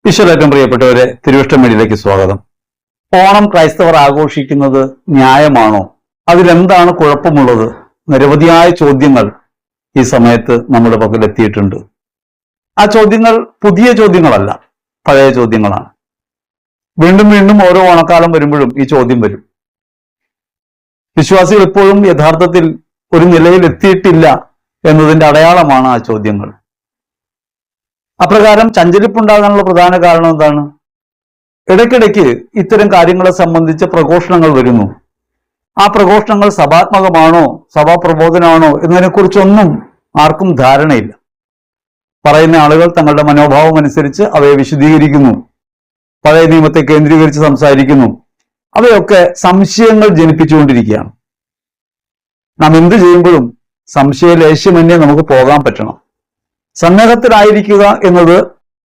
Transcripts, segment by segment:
ഈശ്വരേറ്റവും പ്രിയപ്പെട്ടവരെ, തിരുവിഷ്ടം മീഡിയയിലേക്ക് സ്വാഗതം. ഓണം ക്രൈസ്തവർ ആഘോഷിക്കുന്നത് ന്യായമാണോ? അതിലെന്താണ് കുഴപ്പമുള്ളത്? നിരവധിയായ ചോദ്യങ്ങൾ ഈ സമയത്ത് നമ്മുടെ പക്കൽ എത്തിയിട്ടുണ്ട്. ആ ചോദ്യങ്ങൾ പുതിയ ചോദ്യങ്ങളല്ല, പഴയ ചോദ്യങ്ങളാണ്. വീണ്ടും വീണ്ടും ഓരോ ഓണക്കാലം വരുമ്പോഴും ഈ ചോദ്യം വരും. വിശ്വാസികൾ ഇപ്പോഴും യഥാർത്ഥത്തിൽ ഒരു നിലയിൽ എത്തിയിട്ടില്ല എന്നതിന്റെ അടയാളമാണ് ആ ചോദ്യങ്ങൾ. അപ്രകാരം ചഞ്ചലിപ്പുണ്ടാകാനുള്ള പ്രധാന കാരണം എന്താണ്? ഇടയ്ക്കിടയ്ക്ക് ഇത്തരം കാര്യങ്ങളെ സംബന്ധിച്ച് പ്രഘോഷണങ്ങൾ വരുന്നു. ആ പ്രഘോഷണങ്ങൾ സഭാത്മകമാണോ, സഭാപ്രബോധനമാണോ എന്നതിനെക്കുറിച്ചൊന്നും ആർക്കും ധാരണയില്ല. പറയുന്ന ആളുകൾ തങ്ങളുടെ മനോഭാവം അനുസരിച്ച് അവയെ വിശദീകരിക്കുന്നു, പഴയ നിയമത്തെ കേന്ദ്രീകരിച്ച് സംസാരിക്കുന്നു. അവയൊക്കെ സംശയങ്ങൾ ജനിപ്പിച്ചുകൊണ്ടിരിക്കുകയാണ്. നാം എന്ത് ചെയ്യുമ്പോഴും സംശയലേശമന്യേ നമുക്ക് പോകാൻ പറ്റണം. സന്നദ്ധത്തിലായിരിക്കുക എന്നത്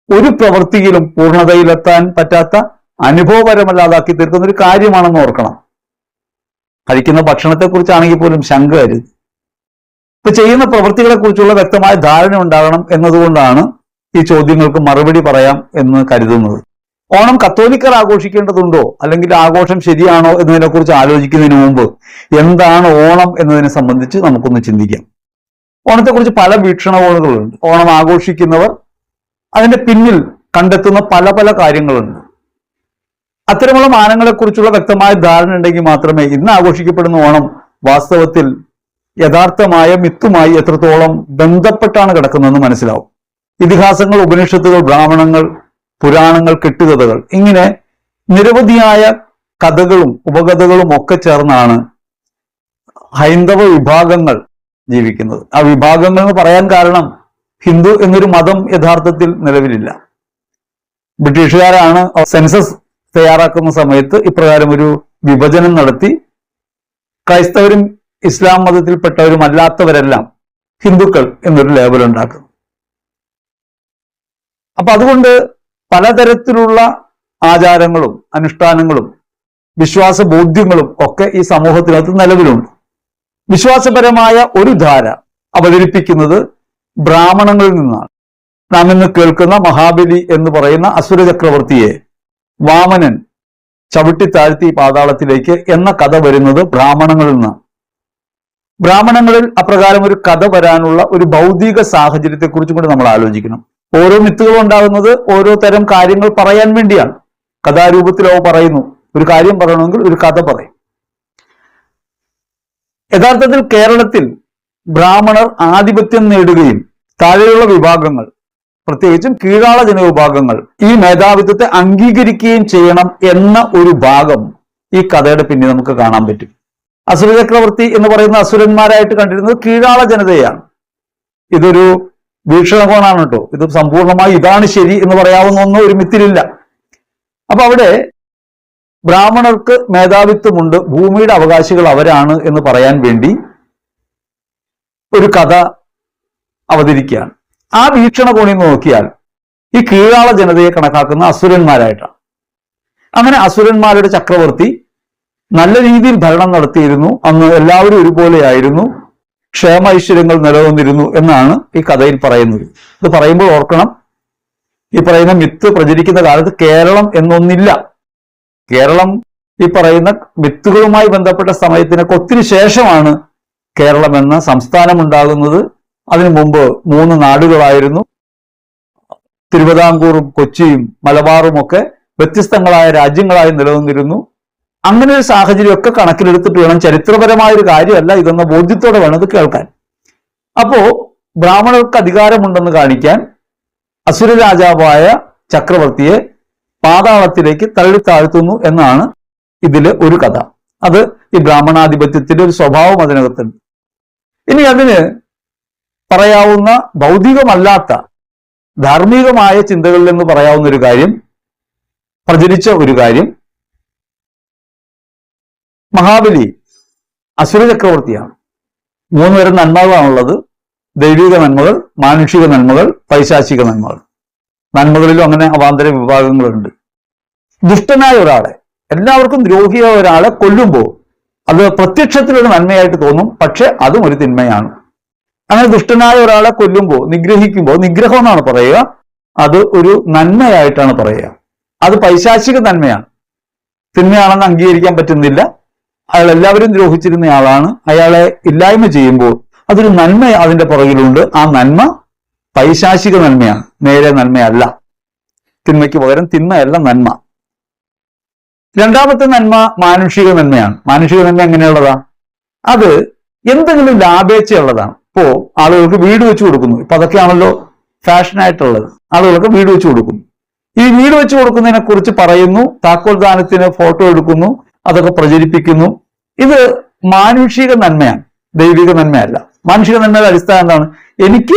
ഒരു പ്രവൃത്തിയിലും പൂർണ്ണതയിലെത്താൻ പറ്റാത്ത അനുഭവപരമല്ലാതാക്കി തീർക്കുന്ന ഒരു കാര്യമാണെന്ന് ഓർക്കണം. കഴിക്കുന്ന ഭക്ഷണത്തെക്കുറിച്ചാണെങ്കിൽ പോലും ശങ്ക കരുത്. ഇപ്പൊ ചെയ്യുന്ന പ്രവൃത്തികളെ കുറിച്ചുള്ള വ്യക്തമായ ധാരണ ഉണ്ടാകണം എന്നതുകൊണ്ടാണ് ഈ ചോദ്യങ്ങൾക്ക് മറുപടി പറയാം എന്ന് കരുതുന്നത്. ഓണം കത്തോലിക്കർ ആഘോഷിക്കേണ്ടതുണ്ടോ, അല്ലെങ്കിൽ ആഘോഷം ശരിയാണോ എന്നതിനെക്കുറിച്ച് ആലോചിക്കുന്നതിന് മുമ്പ് എന്താണ് ഓണം എന്നതിനെ സംബന്ധിച്ച് നമുക്കൊന്ന് ചിന്തിക്കാം. ഓണത്തെക്കുറിച്ച് പല വീക്ഷണകോണുകളുണ്ട്. ഓണം ആഘോഷിക്കുന്നവർ അതിന്റെ പിന്നിൽ കണ്ടെത്തുന്ന പല പല കാര്യങ്ങളുണ്ട്. അത്തരമുള്ള മാനങ്ങളെക്കുറിച്ചുള്ള വ്യക്തമായ ധാരണ ഉണ്ടെങ്കിൽ മാത്രമേ ഇന്ന് ആഘോഷിക്കപ്പെടുന്ന ഓണം വാസ്തവത്തിൽ യഥാർത്ഥമായ മിത്തുമായി എത്രത്തോളം ബന്ധപ്പെട്ടാണ് കിടക്കുന്നതെന്ന് മനസ്സിലാവും. ഇതിഹാസങ്ങൾ, ഉപനിഷത്തുകൾ, ബ്രാഹ്മണങ്ങൾ, പുരാണങ്ങൾ, കെട്ടുകഥകൾ, ഇങ്ങനെ നിരവധിയായ കഥകളും ഉപകഥകളും ഒക്കെ ചേർന്നാണ് ഹൈന്ദവ വിഭാഗങ്ങൾ ജീവിക്കുന്നത്. ആ വിഭാഗങ്ങൾ എന്ന് പറയാൻ കാരണം ഹിന്ദു എന്നൊരു മതം യഥാർത്ഥത്തിൽ നിലവിലില്ല. ബ്രിട്ടീഷുകാരാണ് സെൻസസ് തയ്യാറാക്കുന്ന സമയത്ത് ഇപ്രകാരം ഒരു വിഭജനം നടത്തി ക്രൈസ്തവരും ഇസ്ലാം മതത്തിൽപ്പെട്ടവരും അല്ലാത്തവരെല്ലാം ഹിന്ദുക്കൾ എന്നൊരു ലേബൽ ഉണ്ടാക്കുന്നു. അപ്പൊ അതുകൊണ്ട് പലതരത്തിലുള്ള ആചാരങ്ങളും അനുഷ്ഠാനങ്ങളും വിശ്വാസ ബോധ്യങ്ങളും ഒക്കെ ഈ സമൂഹത്തിനകത്ത് നിലവിലുണ്ട്. വിശ്വാസപരമായ ഒരു ധാര അവതരിപ്പിക്കുന്നത് ബ്രാഹ്മണങ്ങളിൽ നിന്നാണ്. നാം ഇന്ന് കേൾക്കുന്ന മഹാബലി എന്ന് പറയുന്ന അസുര ചക്രവർത്തിയെ വാമനൻ ചവിട്ടിത്താഴ്ത്തി പാതാളത്തിലേക്ക് എന്ന കഥ വരുന്നത് ബ്രാഹ്മണങ്ങളിൽ നിന്നാണ്. ബ്രാഹ്മണങ്ങളിൽ അപ്രകാരം ഒരു കഥ വരാനുള്ള ഒരു ഭൗതിക സാഹചര്യത്തെക്കുറിച്ചും കൂടി നമ്മൾ ആലോചിക്കണം. ഓരോ മിത്തുകളും ഉണ്ടാകുന്നത് ഓരോ തരം കാര്യങ്ങൾ പറയാൻ വേണ്ടിയാണ്. കഥാരൂപത്തിലോ പറയുന്നു, ഒരു കാര്യം പറയണമെങ്കിൽ ഒരു കഥ പറയും. യഥാർത്ഥത്തിൽ കേരളത്തിൽ ബ്രാഹ്മണർ ആധിപത്യം നേടുകയും താഴെയുള്ള വിഭാഗങ്ങൾ, പ്രത്യേകിച്ചും കീഴാള ജനവിഭാഗങ്ങൾ, ഈ മേധാവിത്വത്തെ അംഗീകരിക്കുകയും ചെയ്യണം എന്ന ഒരു ഭാഗം ഈ കഥയുടെ പിന്നിൽ നമുക്ക് കാണാൻ പറ്റും. അസുര ചക്രവർത്തി എന്ന് പറയുന്ന അസുരന്മാരായിട്ട് കണ്ടിരുന്നത് കീഴാള ജനതയാണ്. ഇതൊരു വീക്ഷണകോണാണ് കേട്ടോ. ഇത് സമ്പൂർണമായി ഇതാണ് ശരി എന്ന് പറയാവുന്ന ഒന്നും ഒരു മിത്തിലില്ല. അപ്പൊ അവിടെ ബ്രാഹ്മണർക്ക് മേധാവിത്വമുണ്ട്, ഭൂമിയുടെ അവകാശികൾ അവരാണ് എന്ന് പറയാൻ വേണ്ടി ഒരു കഥ അവതരിക്കുകയാണ്. ആ വീക്ഷണകോണിൽ നിന്ന് നോക്കിയാൽ ഈ കീഴാള ജനതയെ കണക്കാക്കുന്ന അസുരന്മാരായിട്ടാണ്. അങ്ങനെ അസുരന്മാരുടെ ചക്രവർത്തി നല്ല രീതിയിൽ ഭരണം നടത്തിയിരുന്നു. അന്ന് എല്ലാവരും ഒരുപോലെയായിരുന്നു, ക്ഷേമ ഐശ്വര്യങ്ങൾ നിലനിന്നിരുന്നു എന്നാണ് ഈ കഥയിൽ പറയുന്നത്. ഇത് പറയുമ്പോൾ ഓർക്കണം, ഈ പറയുന്ന മിത്ത് പ്രചരിക്കുന്ന കാലത്ത് കേരളം എന്നൊന്നില്ല. കേരളം ഈ പറയുന്ന മിത്തുകളുമായി ബന്ധപ്പെട്ട സമയത്തിനൊക്കെ ഒത്തിരി ശേഷമാണ് കേരളം എന്ന സംസ്ഥാനം ഉണ്ടാകുന്നത്. അതിനു മുമ്പ് 3 നാടുകളായിരുന്നു. തിരുവിതാംകൂറും കൊച്ചിയും മലബാറും ഒക്കെ വ്യത്യസ്തങ്ങളായ രാജ്യങ്ങളായി നിലനിന്നിരുന്നു. അങ്ങനെ ഒരു സാഹചര്യമൊക്കെ കണക്കിലെടുത്തിട്ട് വേണം, ചരിത്രപരമായ ഒരു കാര്യമല്ല ഇതെന്ന ബോധ്യത്തോടെ വേണം ഇത് കേൾക്കാൻ. അപ്പോ ബ്രാഹ്മണർക്ക് അധികാരമുണ്ടെന്ന് കാണിക്കാൻ അസുര രാജാവായ ചക്രവർത്തിയെ പാതാളത്തിലേക്ക് തള്ളിത്താഴ്ത്തുന്നു എന്നാണ് ഇതിലെ ഒരു കഥ. അത് ഈ ബ്രാഹ്മണാധിപത്യത്തിന്റെ ഒരു സ്വഭാവം അതിനകത്തുണ്ട്. ഇനി അതിന് പറയാവുന്ന ഭൗതികമല്ലാത്ത ധാർമ്മികമായ ചിന്തകളിൽ നിന്ന് പറയാവുന്ന ഒരു കാര്യം, പ്രചരിച്ച ഒരു കാര്യം, മഹാബലി അസുര ചക്രവർത്തിയാണ്. 3 തരം നന്മകളാണുള്ളത്: ദൈവിക നന്മകൾ, മാനുഷിക നന്മകൾ, പൈശാചിക നന്മകൾ. നന്മകളിലും അങ്ങനെ അവാന്തര വിഭാഗങ്ങളുണ്ട്. ദുഷ്ടനായ ഒരാളെ, എല്ലാവർക്കും ദ്രോഹിയായ ഒരാളെ കൊല്ലുമ്പോൾ അത് പ്രത്യക്ഷത്തിലൊരു നന്മയായിട്ട് തോന്നും, പക്ഷെ അതും ഒരു തിന്മയാണ്. അങ്ങനെ ദുഷ്ടനായ ഒരാളെ കൊല്ലുമ്പോൾ, നിഗ്രഹിക്കുമ്പോൾ, നിഗ്രഹം എന്നാണ് പറയുക, അത് ഒരു നന്മയായിട്ടാണ് പറയുക. അത് പൈശാചിക നന്മയാണ്. തിന്മയാണെന്ന് അംഗീകരിക്കാൻ പറ്റുന്നില്ല. അയാൾ എല്ലാവരും ദ്രോഹിച്ചിരുന്ന ആളാണ്. അയാളെ ഇല്ലായ്മ ചെയ്യുമ്പോൾ അതൊരു നന്മ അതിന്റെ പുറകിലുണ്ട്. ആ നന്മ പൈശാചിക നന്മയാണ്, നേരെ നന്മയല്ല. തിന്മയ്ക്ക് പകരം തിന്മയല്ല, നന്മ. രണ്ടാമത്തെ നന്മ മാനുഷിക നന്മയാണ്. മാനുഷിക നന്മ എങ്ങനെയുള്ളതാ? അത് എന്തെങ്കിലും ലാഭേച്ഛയുള്ളതാണ്. ഇപ്പോ ആളുകൾക്ക് വീട് വെച്ച് കൊടുക്കുന്നു. ഇപ്പൊ അതൊക്കെയാണല്ലോ ഫാഷനായിട്ടുള്ളത്. ആളുകൾക്ക് വീട് വെച്ച് കൊടുക്കുന്നു. ഈ വീട് വെച്ച് കൊടുക്കുന്നതിനെ കുറിച്ച് പറയുന്നു, താക്കോൽ ദാനത്തിന് ഫോട്ടോ എടുക്കുന്നു, അതൊക്കെ പ്രചരിപ്പിക്കുന്നു. ഇത് മാനുഷിക നന്മയാണ്, ദൈവിക നന്മയല്ല. മാനുഷിക നന്മയുടെ അടിസ്ഥാനം എന്താണ്?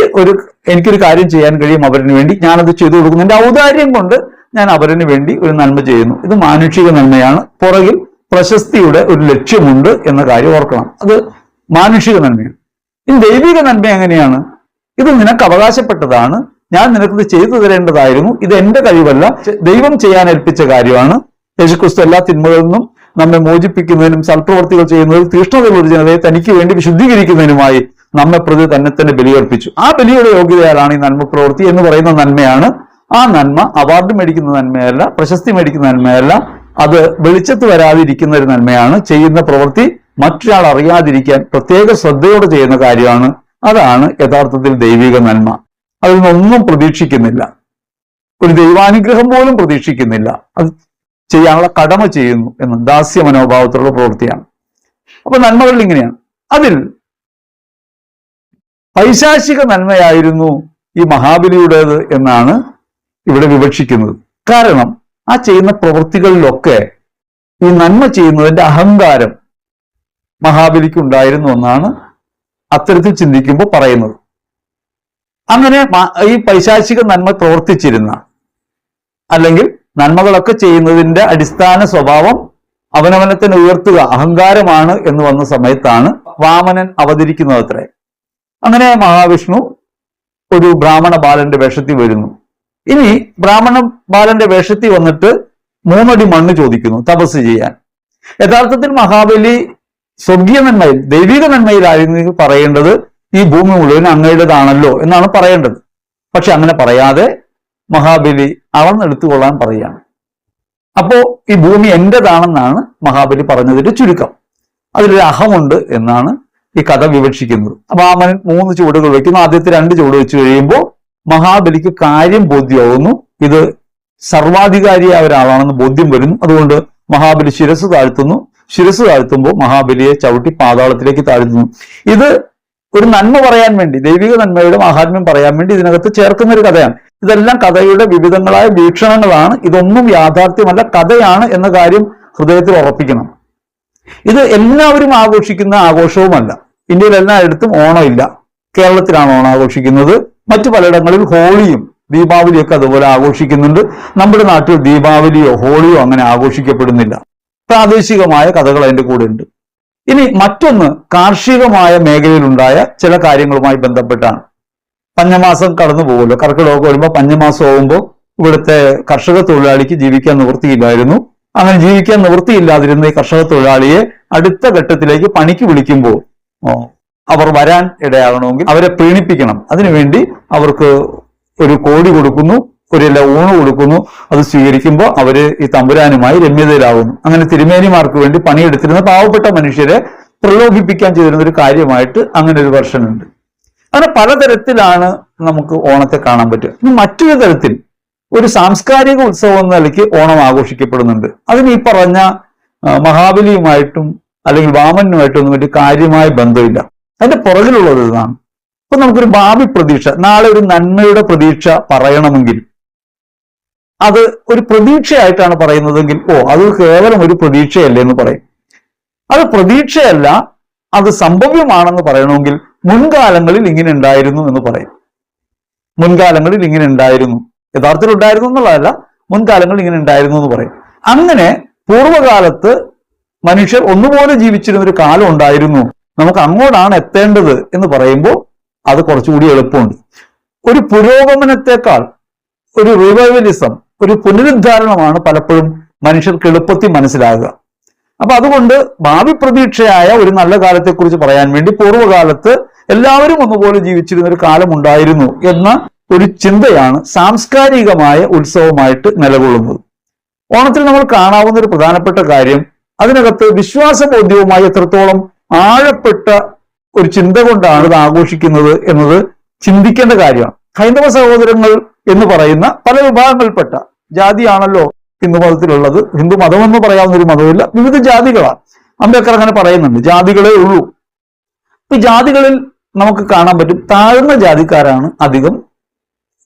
എനിക്കൊരു കാര്യം ചെയ്യാൻ കഴിയും അവരിന് വേണ്ടി, ഞാനത് ചെയ്തു കൊടുക്കുന്നു. എന്റെ ഔദാര്യം കൊണ്ട് ഞാൻ അവരിന് വേണ്ടി ഒരു നന്മ ചെയ്യുന്നു. ഇത് മാനുഷിക നന്മയാണ്. പുറകിൽ പ്രശസ്തിയുടെ ഒരു ലക്ഷ്യമുണ്ട് എന്ന കാര്യം ഓർക്കണം. അത് മാനുഷിക നന്മയാണ്. ഇനി ദൈവിക നന്മ എങ്ങനെയാണ്? ഇത് നിനക്ക് അവകാശപ്പെട്ടതാണ്, ഞാൻ നിനക്കിത് ചെയ്തു തരേണ്ടതായിരുന്നു, ഇത് എന്റെ കഴിവല്ല, ദൈവം ചെയ്യാൻ ഏൽപ്പിച്ച കാര്യമാണ്. യേശുക്രിസ്തു എല്ലാ തിന്മകളിൽ നിന്നും നമ്മെ മോചിപ്പിക്കുന്നതിനും സൽപ്രവർത്തികൾ ചെയ്യുന്നതിനും തീഷ്ണതയുള്ള ജനതയെ തനിക്ക് വേണ്ടി വിശുദ്ധീകരിക്കുന്നതിനുമായി നമ്മെ പ്രതി തന്നെ ബലിയർപ്പിച്ചു. ആ ബലിയുടെ യോഗ്യതയാലാണ് ഈ നന്മ പ്രവൃത്തി എന്ന് പറയുന്ന നന്മയാണ്. ആ നന്മ അവാർഡ് മേടിക്കുന്ന നന്മയല്ല, പ്രശസ്തി മേടിക്കുന്ന നന്മയല്ല. അത് വെളിച്ചത്ത് വരാതിരിക്കുന്ന ഒരു നന്മയാണ്. ചെയ്യുന്ന പ്രവൃത്തി മറ്റൊരാൾ അറിയാതിരിക്കാൻ പ്രത്യേക ശ്രദ്ധയോടെ ചെയ്യുന്ന കാര്യമാണ്. അതാണ് യഥാർത്ഥത്തിൽ ദൈവിക നന്മ. അതിൽ നിന്നൊന്നും പ്രതീക്ഷിക്കുന്നില്ല, ഒരു ദൈവാനുഗ്രഹം പോലും പ്രതീക്ഷിക്കുന്നില്ല. അത് ചെയ്യാനുള്ള കടമ ചെയ്യുന്നു എന്ന് ദാസ്യ മനോഭാവത്തിലുള്ള പ്രവൃത്തിയാണ്. അപ്പൊ നന്മകൾ ഇങ്ങനെയാണ്. അതിൽ പൈശാചിക നന്മയായിരുന്നു ഈ മഹാബലിയുടേത് എന്നാണ് ഇവിടെ വിവക്ഷിക്കുന്നത്. കാരണം ആ ചെയ്യുന്ന പ്രവൃത്തികളിലൊക്കെ ഈ നന്മ ചെയ്യുന്നതിന്റെ അഹങ്കാരം മഹാബലിക്ക് ഉണ്ടായിരുന്നു എന്നാണ് അത്തരത്തിൽ ചിന്തിക്കുമ്പോൾ പറയുന്നത്. അങ്ങനെ ഈ പൈശാചിക നന്മ പ്രവർത്തിച്ചിരുന്ന, അല്ലെങ്കിൽ നന്മകളൊക്കെ ചെയ്യുന്നതിന്റെ അടിസ്ഥാന സ്വഭാവം അവനവനെ തന്നെ ഉയർത്തുക, അഹങ്കാരമാണ് എന്ന് വന്ന സമയത്താണ് വാമനൻ അവതരിക്കുന്നത് അത്രേ. അങ്ങനെ മഹാവിഷ്ണു ഒരു ബ്രാഹ്മണ ബാലന്റെ വേഷത്തിൽ വരുന്നു. ഇനി ബ്രാഹ്മണ ബാലന്റെ വേഷത്തിൽ വന്നിട്ട് 3 അടി മണ്ണ് ചോദിക്കുന്നു തപസ് ചെയ്യാൻ. യഥാർത്ഥത്തിൽ മഹാബലി സ്വർഗീയ നന്മയിൽ, ദൈവിക നന്മയിലായിരുന്നു പറയേണ്ടത്, ഈ ഭൂമി മുഴുവൻ അങ്ങയുടേതാണല്ലോ എന്നാണ് പറയേണ്ടത്. പക്ഷെ അങ്ങനെ പറയാതെ മഹാബലി അളന്നെടുത്തുകൊള്ളാൻ പറയുകയാണ്. അപ്പോ ഈ ഭൂമി എന്റേതാണെന്നാണ് മഹാബലി പറഞ്ഞതിന്റെ ചുരുക്കം. അതിലൊരു അഹമുണ്ട് എന്നാണ് ഈ കഥ വിവക്ഷിക്കുന്നത്. വാമനൻ 3 ചുവടുകൾ വയ്ക്കുന്നു. ആദ്യത്തെ 2 ചുവട് വെച്ച് കഴിയുമ്പോൾ മഹാബലിക്ക് കാര്യം ബോധ്യമാവുന്നു. ഇത് സർവാധികാരിയായ ഒരാളാണെന്ന് ബോധ്യം വരുന്നു. അതുകൊണ്ട് മഹാബലി ശിരസ് താഴ്ത്തുന്നു. ശിരസ് താഴ്ത്തുമ്പോൾ മഹാബലിയെ ചവിട്ടി പാതാളത്തിലേക്ക് താഴ്ത്തുന്നു. ഇത് ഒരു നന്മ പറയാൻ വേണ്ടി, ദൈവിക നന്മയുടെ മഹാത്മ്യം പറയാൻ വേണ്ടി ഇതിനകത്ത് ചേർക്കുന്ന ഒരു കഥയാണ്. ഇതെല്ലാം കഥയുടെ വിവിധങ്ങളായ വീക്ഷണങ്ങളാണ്. ഇതൊന്നും യാഥാർത്ഥ്യമല്ല, കഥയാണ് എന്ന കാര്യം ഹൃദയത്തിൽ ഉറപ്പിക്കണം. ഇത് എല്ലാവരും ആഘോഷിക്കുന്ന ആഘോഷവുമല്ല. ഇന്ത്യയിൽ എല്ലായിടത്തും ഓണമില്ല. കേരളത്തിലാണ് ഓണം ആഘോഷിക്കുന്നത്. മറ്റു പലയിടങ്ങളിൽ ഹോളിയും ദീപാവലിയൊക്കെ അതുപോലെ ആഘോഷിക്കുന്നുണ്ട്. നമ്മുടെ നാട്ടിൽ ദീപാവലിയോ ഹോളിയോ അങ്ങനെ ആഘോഷിക്കപ്പെടുന്നില്ല. പ്രാദേശികമായ കഥകൾ അതിന്റെ കൂടെ ഉണ്ട്. ഇനി മറ്റൊന്ന് കാർഷികമായ മേഖലയിലുണ്ടായ ചില കാര്യങ്ങളുമായി ബന്ധപ്പെട്ടാണ്. പഞ്ഞമാസം കടന്നു പോകുമല്ലോ, കർക്കിടകമൊക്കെ വരുമ്പോൾ പഞ്ഞമാസം ആകുമ്പോൾ ഇവിടുത്തെ കർഷക തൊഴിലാളിക്ക് ജീവിക്കാൻ നിവൃത്തിയില്ലായിരുന്നു. അങ്ങനെ ജീവിക്കാൻ നിവൃത്തിയില്ലാതിരുന്ന ഈ കർഷക തൊഴിലാളിയെ അടുത്ത ഘട്ടത്തിലേക്ക് പണിക്ക് വിളിക്കുമ്പോൾ അവർ വരാൻ ഇടയാകണമെങ്കിൽ അവരെ പ്രീണിപ്പിക്കണം. അതിനുവേണ്ടി അവർക്ക് ഒരു കോടി കൊടുക്കുന്നു, ഒരു ഊണ് കൊടുക്കുന്നു. അത് സ്വീകരിക്കുമ്പോൾ അവര് ഈ തമ്പുരാനുമായി രമ്യതയിലാവുന്നു. അങ്ങനെ തിരുമേനിമാർക്ക് വേണ്ടി പണിയെടുത്തിരുന്ന പാവപ്പെട്ട മനുഷ്യരെ പ്രലോഭിപ്പിക്കാൻ ചെയ്തിരുന്ന ഒരു കാര്യമായിട്ട് അങ്ങനെ ഒരു വെർഷൻ ഉണ്ട്. അങ്ങനെ പലതരത്തിലാണ് നമുക്ക് ഓണത്തെ കാണാൻ പറ്റുക. ഇനി മറ്റൊരു തരത്തിൽ ഒരു സാംസ്കാരിക ഉത്സവം എന്ന നിലയ്ക്ക് ഓണം ആഘോഷിക്കപ്പെടുന്നുണ്ട്. അതിന് ഈ പറഞ്ഞ മഹാബലിയുമായിട്ടും അല്ലെങ്കിൽ വാമനുമായിട്ടും ഒന്നും വലിയ കാര്യമായ ബന്ധമില്ല. അതിന്റെ പുറകിലുള്ളത് ഇതാണ്. ഇപ്പൊ നമുക്കൊരു ഭാവി പ്രതീക്ഷ, നാളെ ഒരു നന്മയുടെ പ്രതീക്ഷ പറയണമെങ്കിൽ അത് ഒരു പ്രതീക്ഷയായിട്ടാണ് പറയുന്നതെങ്കിൽ അത് കേവലം ഒരു പ്രതീക്ഷയല്ലേ എന്ന് പറയും. അത് പ്രതീക്ഷയല്ല, അത് സംഭവ്യമാണെന്ന് പറയണമെങ്കിൽ മുൻകാലങ്ങളിൽ ഇങ്ങനെ ഉണ്ടായിരുന്നു എന്ന് പറയും. മുൻകാലങ്ങളിൽ ഇങ്ങനെ ഉണ്ടായിരുന്നു, യഥാർത്ഥത്തിൽ ഉണ്ടായിരുന്നു എന്നുള്ളതല്ല, മുൻകാലങ്ങളിൽ ഇങ്ങനെ ഉണ്ടായിരുന്നു എന്ന് പറയും. അങ്ങനെ പൂർവ്വകാലത്ത് മനുഷ്യർ ഒന്നുപോലെ ജീവിച്ചിരുന്ന ഒരു കാലം ഉണ്ടായിരുന്നു, നമുക്ക് അങ്ങോട്ടാണ് എത്തേണ്ടത് എന്ന് പറയുമ്പോൾ അത് കുറച്ചുകൂടി എളുപ്പമുണ്ട്. ഒരു പുരോഗമനത്തെക്കാൾ ഒരു റിവൈവലിസം, ഒരു പുനരുദ്ധാരണമാണ് പലപ്പോഴും മനുഷ്യർക്ക് എളുപ്പത്തിൽ മനസ്സിലാകുക. അപ്പൊ അതുകൊണ്ട് ഭാവി പ്രതീക്ഷയായ ഒരു നല്ല കാലത്തെക്കുറിച്ച് പറയാൻ വേണ്ടി പൂർവ്വകാലത്ത് എല്ലാവരും ഒന്നുപോലെ ജീവിച്ചിരുന്ന ഒരു കാലം ഉണ്ടായിരുന്നു എന്ന ഒരു ചിന്തയാണ് സാംസ്കാരികമായ ഉത്സവമായിട്ട് നിലകൊള്ളുന്നത്. ഓണത്തിൽ നമ്മൾ കാണാവുന്ന ഒരു പ്രധാനപ്പെട്ട കാര്യം, അതിനകത്ത് വിശ്വാസബോധ്യവുമായി എത്രത്തോളം ആഴപ്പെട്ട ഒരു ചിന്ത കൊണ്ടാണ് ഇത് ആഘോഷിക്കുന്നത് എന്നത് ചിന്തിക്കേണ്ട കാര്യമാണ്. ഹൈന്ദവ സഹോദരങ്ങൾ എന്ന് പറയുന്ന പല വിഭാഗങ്ങളിൽപ്പെട്ട ജാതിയാണല്ലോ ഹിന്ദു മതത്തിലുള്ളത്. ഹിന്ദു മതമെന്ന് പറയാവുന്ന ഒരു മതമില്ല, വിവിധ ജാതികളാണ്. അംബേദ്കർ അങ്ങനെ പറയുന്നുണ്ട്, ജാതികളേ ഉള്ളൂ. ഈ ജാതികളിൽ നമുക്ക് കാണാൻ പറ്റും താഴ്ന്ന ജാതിക്കാരാണ് അധികം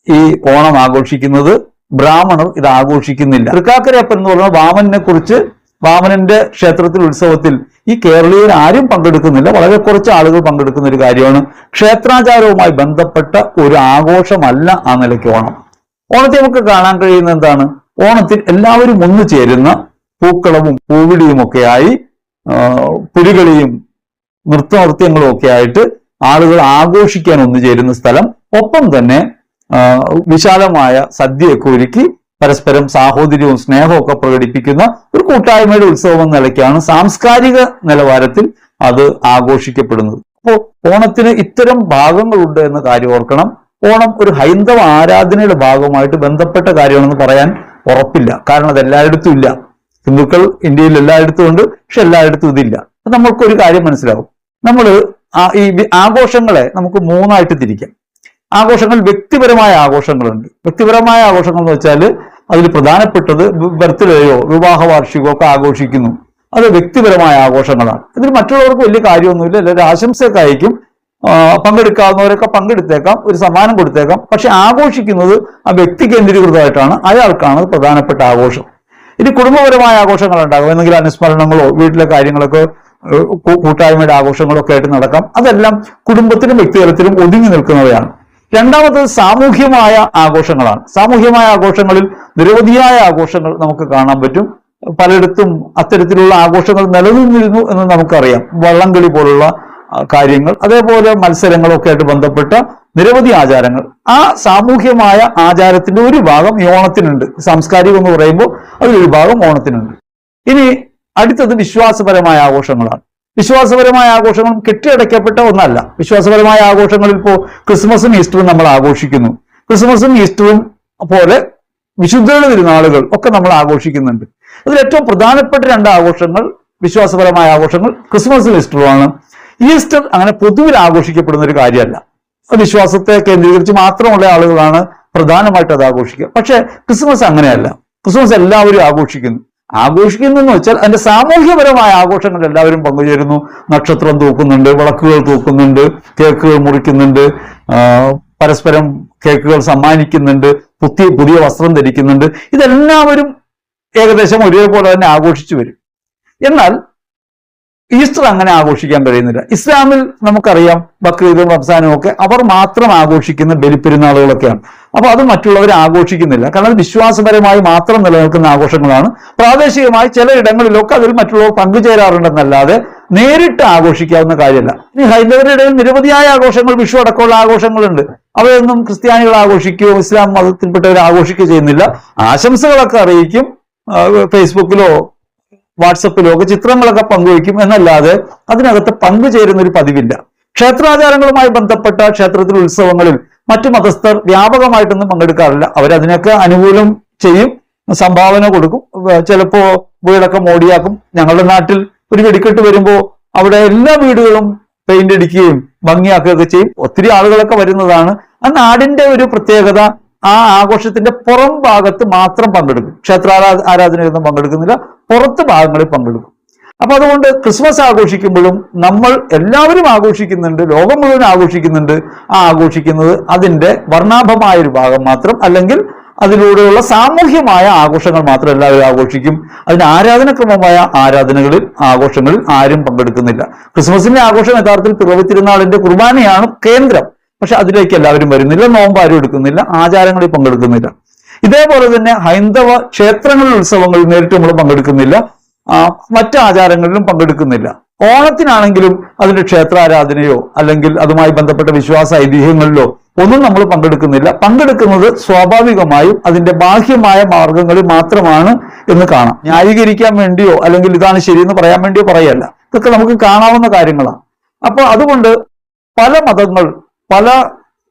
ഈ ഓണം ആഘോഷിക്കുന്നത്. ബ്രാഹ്മണർ ഇത് ആഘോഷിക്കുന്നില്ല. തൃക്കാക്കരയപ്പൻ എന്ന് പറയുന്ന വാമനെ കുറിച്ച്, വാമനന്റെ ക്ഷേത്രത്തിൽ ഉത്സവത്തിൽ ഈ കേരളീയർ ആരും പങ്കെടുക്കുന്നില്ല, വളരെ കുറച്ച് ആളുകൾ പങ്കെടുക്കുന്ന ഒരു കാര്യമാണ്. ക്ഷേത്രാചാരവുമായി ബന്ധപ്പെട്ട ഒരു ആഘോഷമല്ല ആ നിലയ്ക്ക് ഓണം. ഓണത്തെ നമുക്ക് കാണാൻ കഴിയുന്ന എന്താണ്? ഓണത്തിൽ എല്ലാവരും ഒന്നു ചേരുന്ന പൂക്കളവും പൂവിടിയും ഒക്കെയായി, പുലികളിയും നൃത്തനൃത്യങ്ങളും ഒക്കെ ആയിട്ട് ആളുകൾ ആഘോഷിക്കാൻ ഒന്നു ചേരുന്ന സ്ഥലം. ഒപ്പം തന്നെ വിശാലമായ സദ്യയൊക്കെ ഒരുക്കി പരസ്പരം സാഹോദര്യവും സ്നേഹവും ഒക്കെ പ്രകടിപ്പിക്കുന്ന ഒരു കൂട്ടായ്മയുടെ ഉത്സവം എന്ന നിലയ്ക്കാണ് സാംസ്കാരിക നിലവാരത്തിൽ അത് ആഘോഷിക്കപ്പെടുന്നത്. അപ്പോൾ ഓണത്തിന് ഇത്തരം ഭാഗങ്ങളുണ്ട് എന്ന കാര്യം ഓർക്കണം. ഓണം ഒരു ഹൈന്ദവ ആരാധനയുടെ ഭാഗമായിട്ട് ബന്ധപ്പെട്ട കാര്യമാണെന്ന് പറയാൻ ഉറപ്പില്ല. കാരണം അത് എല്ലായിടത്തും ഇല്ല. ഹിന്ദുക്കൾ ഇന്ത്യയിൽ എല്ലായിടത്തും ഉണ്ട്, പക്ഷെ എല്ലായിടത്തും ഇതില്ല. നമ്മൾക്കൊരു കാര്യം മനസ്സിലാവും. നമ്മൾ ഈ ആഘോഷങ്ങളെ നമുക്ക് മൂന്നായിട്ട് തിരിക്കാം. ആഘോഷങ്ങൾ, വ്യക്തിപരമായ ആഘോഷങ്ങളുണ്ട്. വ്യക്തിപരമായ ആഘോഷങ്ങൾ എന്ന് വെച്ചാൽ അതിൽ പ്രധാനപ്പെട്ടത് ബർത്ത്ഡേയോ വിവാഹ വാർഷികമോ ഒക്കെ ആഘോഷിക്കുന്നു. അത് വ്യക്തിപരമായ ആഘോഷങ്ങളാണ്. ഇതിൽ മറ്റുള്ളവർക്ക് വലിയ കാര്യമൊന്നുമില്ല, എല്ലാവരും ആശംസയൊക്കെ അയക്കും, പങ്കെടുക്കാവുന്നവരൊക്കെ പങ്കെടുത്തേക്കാം, ഒരു സമ്മാനം കൊടുത്തേക്കാം. പക്ഷെ ആഘോഷിക്കുന്നത് ആ വ്യക്തി കേന്ദ്രീകൃതമായിട്ടാണ്, അയാൾക്കാണ് പ്രധാനപ്പെട്ട ആഘോഷം. ഇനി കുടുംബപരമായ ആഘോഷങ്ങൾ ഉണ്ടാകും, എന്തെങ്കിലും അനുസ്മരണങ്ങളോ വീട്ടിലെ കാര്യങ്ങളൊക്കെ കൂട്ടായ്മയുടെ ആഘോഷങ്ങളൊക്കെ ആയിട്ട് നടക്കാം. അതെല്ലാം കുടുംബത്തിലും വ്യക്തിതലത്തിലും ഒതുങ്ങി നിൽക്കുന്നവയാണ്. രണ്ടാമത്തത് സാമൂഹ്യമായ ആഘോഷങ്ങളാണ്. സാമൂഹ്യമായ ആഘോഷങ്ങളിൽ നിരവധിയായ ആഘോഷങ്ങൾ നമുക്ക് കാണാൻ പറ്റും. പലയിടത്തും അത്തരത്തിലുള്ള ആഘോഷങ്ങൾ നിലനിന്നിരുന്നു എന്ന് നമുക്കറിയാം. വള്ളംകളി പോലുള്ള കാര്യങ്ങൾ, അതേപോലെ മത്സരങ്ങളൊക്കെ ആയിട്ട് ബന്ധപ്പെട്ട നിരവധി ആചാരങ്ങൾ. ആ സാമൂഹ്യമായ ആചാരത്തിന്റെ ഒരു ഭാഗം ഈ ഓണത്തിനുണ്ട്. സാംസ്കാരികം എന്ന് പറയുമ്പോൾ അതിലൊരു ഭാഗം ഓണത്തിനുണ്ട്. ഇനി അടുത്തത് വിശ്വാസപരമായ ആഘോഷങ്ങളാണ്. വിശ്വാസപരമായ ആഘോഷങ്ങളും കെട്ടിയടയ്ക്കപ്പെട്ട ഒന്നല്ല. വിശ്വാസപരമായ ആഘോഷങ്ങളിൽ ഇപ്പോൾ ക്രിസ്മസും ഈസ്റ്ററും നമ്മൾ ആഘോഷിക്കുന്നു. ക്രിസ്മസും ഈസ്റ്ററും പോലെ വിശുദ്ധരുടെ തിരുനാളുകൾ ഒക്കെ നമ്മൾ ആഘോഷിക്കുന്നുണ്ട്. അതിൽ ഏറ്റവും പ്രധാനപ്പെട്ട രണ്ട് ആഘോഷങ്ങൾ, വിശ്വാസപരമായ ആഘോഷങ്ങൾ ക്രിസ്മസും ഈസ്റ്ററുമാണ്. ഈസ്റ്റർ അങ്ങനെ പൊതുവിൽ ആഘോഷിക്കപ്പെടുന്ന ഒരു കാര്യമല്ല. വിശ്വാസത്തെ കേന്ദ്രീകരിച്ച് മാത്രമുള്ള ആളുകളാണ് പ്രധാനമായിട്ട് അത് ആഘോഷിക്കുക. പക്ഷെ ക്രിസ്മസ് അങ്ങനെയല്ല. ക്രിസ്മസ് എല്ലാവരും ആഘോഷിക്കുന്നു. ആഘോഷിക്കുന്നു എന്ന് വെച്ചാൽ അതിന്റെ സാമൂഹ്യപരമായ ആഘോഷങ്ങൾ എല്ലാവരും പങ്കുചേരുന്നു. നക്ഷത്രം തൂക്കുന്നുണ്ട്, വിളക്കുകൾ തൂക്കുന്നുണ്ട്, കേക്കുകൾ മുറിക്കുന്നുണ്ട്, പരസ്പരം കേക്കുകൾ സമ്മാനിക്കുന്നുണ്ട്, പുതിയ വസ്ത്രം ധരിക്കുന്നുണ്ട്. ഇതെല്ലാവരും ഏകദേശം ഒരേപോലെ തന്നെ ആഘോഷിച്ചു വരും. എന്നാൽ ഈസ്റ്റർ അങ്ങനെ ആഘോഷിക്കാൻ കഴിയുന്നില്ല. ഇസ്ലാമിൽ നമുക്കറിയാം ബക്രീദും റംസാനും ഒക്കെ അവർ മാത്രം ആഘോഷിക്കുന്ന ബലിപ്പെരുന്നാളുകളൊക്കെയാണ്. അപ്പൊ അത് മറ്റുള്ളവർ ആഘോഷിക്കുന്നില്ല. കാരണം അത് വിശ്വാസപരമായി മാത്രം നിലനിൽക്കുന്ന ആഘോഷങ്ങളാണ്. പ്രാദേശികമായി ചില ഇടങ്ങളിലൊക്കെ അതിൽ മറ്റുള്ളവർ പങ്കുചേരാറുണ്ടെന്നല്ലാതെ നേരിട്ട് ആഘോഷിക്കാവുന്ന കാര്യമല്ല. ഇനി ഹൈന്ദവരുടെ ഇടയിൽ നിരവധിയായ ആഘോഷങ്ങൾ, വിഷു അടക്കമുള്ള ആഘോഷങ്ങളുണ്ട്. അവയൊന്നും ക്രിസ്ത്യാനികൾ ആഘോഷിക്കുകയോ ഇസ്ലാം മതത്തിൽപ്പെട്ടവർ ആഘോഷിക്കുകയോ ചെയ്യുന്നില്ല. ആശംസകളൊക്കെ അറിയിക്കും, ഫേസ്ബുക്കിലോ വാട്സപ്പിലോ ഒക്കെ ചിത്രങ്ങളൊക്കെ പങ്കുവയ്ക്കും എന്നല്ലാതെ അതിനകത്ത് പങ്കുചേരുന്ന ഒരു പതിവില്ല. ക്ഷേത്രാചാരങ്ങളുമായി ബന്ധപ്പെട്ട ക്ഷേത്രത്തിൽ ഉത്സവങ്ങളിൽ മറ്റു മതസ്ഥർ വ്യാപകമായിട്ടൊന്നും പങ്കെടുക്കാറില്ല. അവരതിനൊക്കെ അനുകൂലം ചെയ്യും, സംഭാവന കൊടുക്കും, ചിലപ്പോ വീടൊക്കെ മോടിയാക്കും. ഞങ്ങളുടെ നാട്ടിൽ ഒരു വെടിക്കെട്ട് വരുമ്പോൾ അവിടെ എല്ലാ വീടുകളും പെയിന്റ് അടിക്കുകയും ഭംഗിയാക്കുകയൊക്കെ ചെയ്യും. ഒത്തിരി ആളുകളൊക്കെ വരുന്നതാണ്. ആ നാടിന്റെ ഒരു പ്രത്യേകത. ആ ആഘോഷത്തിന്റെ പുറം ഭാഗത്ത് മാത്രം പങ്കെടുക്കും. ആരാധനയൊന്നും പങ്കെടുക്കുന്നില്ല, പുറത്ത് ഭാഗങ്ങളിൽ പങ്കെടുക്കും. അപ്പൊ അതുകൊണ്ട് ക്രിസ്മസ് ആഘോഷിക്കുമ്പോഴും നമ്മൾ എല്ലാവരും ആഘോഷിക്കുന്നുണ്ട്, ലോകം മുഴുവൻ ആഘോഷിക്കുന്നുണ്ട്. ആ ആഘോഷിക്കുന്നത് അതിന്റെ വർണ്ണാഭമായ ഒരു ഭാഗം മാത്രം, അല്ലെങ്കിൽ അതിലൂടെയുള്ള സാമൂഹ്യമായ ആഘോഷങ്ങൾ മാത്രം എല്ലാവരും ആഘോഷിക്കും. അതിന് ആരാധനക്രമമായ ആഘോഷങ്ങളിൽ ആരും പങ്കെടുക്കുന്നില്ല. ക്രിസ്മസിന്റെ ആഘോഷം യഥാർത്ഥത്തിൽ പിറവി തിരുനാളിന്റെ കുർബാനയാണ് കേന്ദ്രം. പക്ഷെ അതിലേക്ക് എല്ലാവരും വരുന്നില്ല, നോമ്പ് ആരും എടുക്കുന്നില്ല, ആചാരങ്ങളിൽ പങ്കെടുക്കുന്നില്ല. ഇതേപോലെ തന്നെ ഹൈന്ദവ ക്ഷേത്രങ്ങളിൽ ഉത്സവങ്ങളിൽ നേരിട്ട് നമ്മൾ പങ്കെടുക്കുന്നില്ല, മറ്റ് ആചാരങ്ങളിലും പങ്കെടുക്കുന്നില്ല. ഓണത്തിനാണെങ്കിലും അതിന്റെ ക്ഷേത്രാരാധനയോ അല്ലെങ്കിൽ അതുമായി ബന്ധപ്പെട്ട വിശ്വാസ ഐതിഹ്യങ്ങളിലോ ഒന്നും നമ്മൾ പങ്കെടുക്കുന്നില്ല. പങ്കെടുക്കുന്നത് സ്വാഭാവികമായും അതിന്റെ ബാഹ്യമായ മാർഗങ്ങളിൽ മാത്രമാണ് എന്ന് കാണാം. ന്യായീകരിക്കാൻ വേണ്ടിയോ അല്ലെങ്കിൽ ഇതാണ് ശരിയെന്ന് പറയാൻ വേണ്ടിയോ പറയല്ല. ഇതൊക്കെ നമുക്ക് കാണാവുന്ന കാര്യങ്ങളാണ്. അപ്പൊ അതുകൊണ്ട് പല മതങ്ങൾ, പല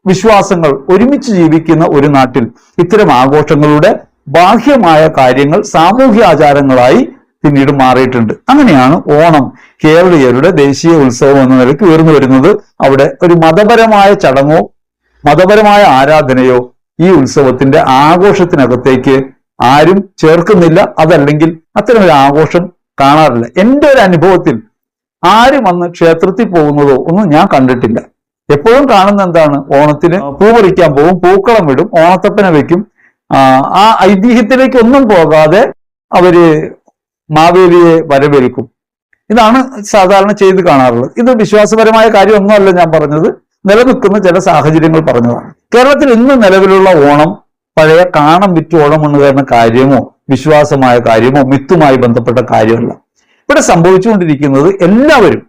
വിശ്വാസങ്ങൾ ഒരുമിച്ച് ജീവിക്കുന്ന ഒരു നാട്ടിൽ ഇത്തരം ആഘോഷങ്ങളുടെ ബാഹ്യമായ കാര്യങ്ങൾ സാമൂഹ്യ ആചാരങ്ങളായി പിന്നീട് മാറിയിട്ടുണ്ട്. അങ്ങനെയാണ് ഓണം കേരളീയരുടെ ദേശീയ ഉത്സവം എന്ന നിലയ്ക്ക് ഉയർന്നു വരുന്നത്. അവിടെ ഒരു മതപരമായ ചടങ്ങോ മതപരമായ ആരാധനയോ ഈ ഉത്സവത്തിന്റെ ആഘോഷത്തിനകത്തേക്ക് ആരും ചേർക്കുന്നില്ല. അതല്ലെങ്കിൽ അത്തരം ഒരു ആഘോഷം കാണാറില്ല. എൻ്റെ ഒരു അനുഭവത്തിൽ ആരും അന്ന് ക്ഷേത്രത്തിൽ പോകുന്നതോ ഒന്നും ഞാൻ കണ്ടിട്ടില്ല. എപ്പോഴും കാണുന്ന എന്താണ്, ഓണത്തിന് പൂ പറിക്കാൻ പോകും, പൂക്കളം വിടും, ഓണത്തപ്പനെ വെക്കും. ആ ഐതിഹ്യത്തിലേക്ക് ഒന്നും പോകാതെ അവര് മാവേലിയെ വരവേൽക്കും. ഇതാണ് സാധാരണ ചെയ്ത് കാണാറുള്ളത്. ഇത് വിശ്വാസപരമായ കാര്യമൊന്നുമല്ല ഞാൻ പറഞ്ഞത്, നിലനിൽക്കുന്ന ചില സാഹചര്യങ്ങൾ പറഞ്ഞതാണ്. കേരളത്തിൽ ഇന്ന് നിലവിലുള്ള ഓണം പഴയ കാണം വിറ്റ് ഓണം എന്നുകാരുന്ന കാര്യമോ വിശ്വാസമായ കാര്യമോ മിത്തുമായി ബന്ധപ്പെട്ട കാര്യമല്ല. ഇവിടെ സംഭവിച്ചുകൊണ്ടിരിക്കുന്നത് എല്ലാവരും,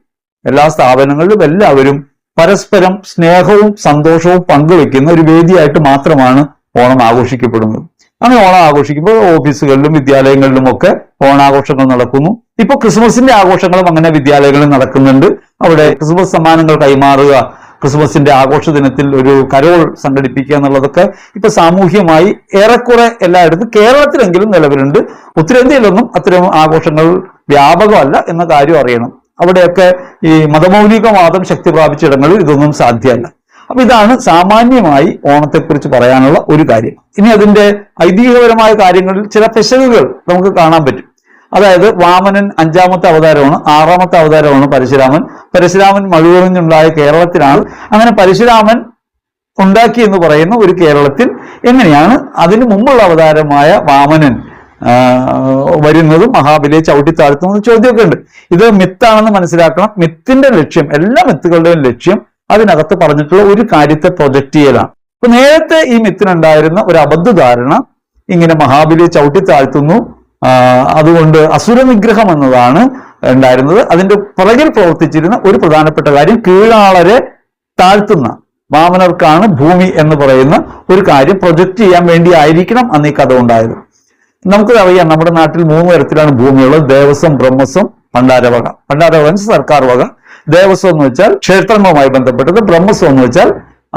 എല്ലാ സ്ഥാപനങ്ങളിലും എല്ലാവരും പരസ്പരം സ്നേഹവും സന്തോഷവും പങ്കുവെക്കുന്ന ഒരു വേദിയായിട്ട് മാത്രമാണ് ഓണം ആഘോഷിക്കപ്പെടുന്നത്. അങ്ങനെ ഓണം ആഘോഷിക്കുമ്പോൾ ഓഫീസുകളിലും വിദ്യാലയങ്ങളിലും ഒക്കെ ഓണാഘോഷങ്ങൾ നടക്കുന്നു. ഇപ്പൊ ക്രിസ്മസിന്റെ ആഘോഷങ്ങളും അങ്ങനെ വിദ്യാലയങ്ങളിൽ നടക്കുന്നുണ്ട്. അവിടെ ക്രിസ്മസ് സമ്മാനങ്ങൾ കൈമാറുക, ക്രിസ്മസിന്റെ ആഘോഷ ദിനത്തിൽ ഒരു കരോൾ സംഘടിപ്പിക്കുക എന്നുള്ളതൊക്കെ ഇപ്പൊ സാമൂഹ്യമായി ഏറെക്കുറെ എല്ലായിടത്തും കേരളത്തിലെങ്കിലും നിലവിലുണ്ട്. ഉത്തരേന്ത്യയിലൊന്നും അത്തരം ആഘോഷങ്ങൾ വ്യാപകമല്ല എന്ന കാര്യം അറിയണം. അവിടെയൊക്കെ ഈ മതമൗലികവാദം ശക്തി പ്രാപിച്ച ഇടങ്ങളിൽ ഇതൊന്നും സാധ്യമല്ല. അപ്പൊ ഇതാണ് സാമാന്യമായി ഓണത്തെക്കുറിച്ച് പറയാനുള്ള ഒരു കാര്യം. ഇനി അതിന്റെ ഐതിഹ്യപരമായ കാര്യങ്ങളിൽ ചില പെശകുകൾ നമുക്ക് കാണാൻ പറ്റും. അതായത് വാമനൻ 5ാമത്തെ അവതാരമാണ്, 6ാമത്തെ അവതാരമാണ് പരശുരാമൻ. പരശുരാമൻ മഴുവറിഞ്ഞുണ്ടായ കേരളത്തിലാണ്. അങ്ങനെ പരശുരാമൻ ഉണ്ടാക്കി എന്ന് പറയുന്ന ഒരു കേരളത്തിൽ എങ്ങനെയാണ് അതിനു മുമ്പുള്ള അവതാരമായ വാമനൻ വരുന്നതും മഹാബലിയെ ചവിട്ടിത്താഴ്ത്തുന്നതും ചോദ്യമൊക്കെ ഉണ്ട്. ഇത് മിത്താണെന്ന് മനസ്സിലാക്കണം. മിത്തിന്റെ ലക്ഷ്യം, എല്ലാ മിത്തുകളുടെയും ലക്ഷ്യം അതിനകത്ത് പറഞ്ഞിട്ടുള്ള ഒരു കാര്യത്തെ പ്രൊജക്ട് ചെയ്യലാണ്. അപ്പൊ നേരത്തെ ഈ മിത്തിനുണ്ടായിരുന്ന ഒരു അബദ്ധധാരണ ഇങ്ങനെ മഹാബലിയെ ചവിട്ടിത്താഴ്ത്തുന്നു, അതുകൊണ്ട് അസുര നിഗ്രഹം എന്നതാണ് ഉണ്ടായിരുന്നത്. അതിന്റെ പുറകിൽ പ്രവർത്തിച്ചിരുന്ന ഒരു പ്രധാനപ്പെട്ട കാര്യം കീഴാളരെ താഴ്ത്തുന്ന, വാമനർക്കാണ് ഭൂമി എന്ന് പറയുന്ന ഒരു കാര്യം പ്രൊജക്ട് ചെയ്യാൻ വേണ്ടി ആയിരിക്കണം അന്ന് ഈ കഥ ഉണ്ടായത്. നമുക്കറിയാം, നമ്മുടെ നാട്ടിൽ 3 തരത്തിലാണ് ഭൂമിയുള്ളത്: ദേവസ്വം, ബ്രഹ്മസ്വം, ഭണ്ഡാരവക. ഭണ്ഡാരവക സർക്കാർ വക, ദേവസ്വം എന്ന് വെച്ചാൽ ക്ഷേത്രങ്ങളുമായി ബന്ധപ്പെട്ടത്, ബ്രഹ്മസ്വം എന്ന് വെച്ചാൽ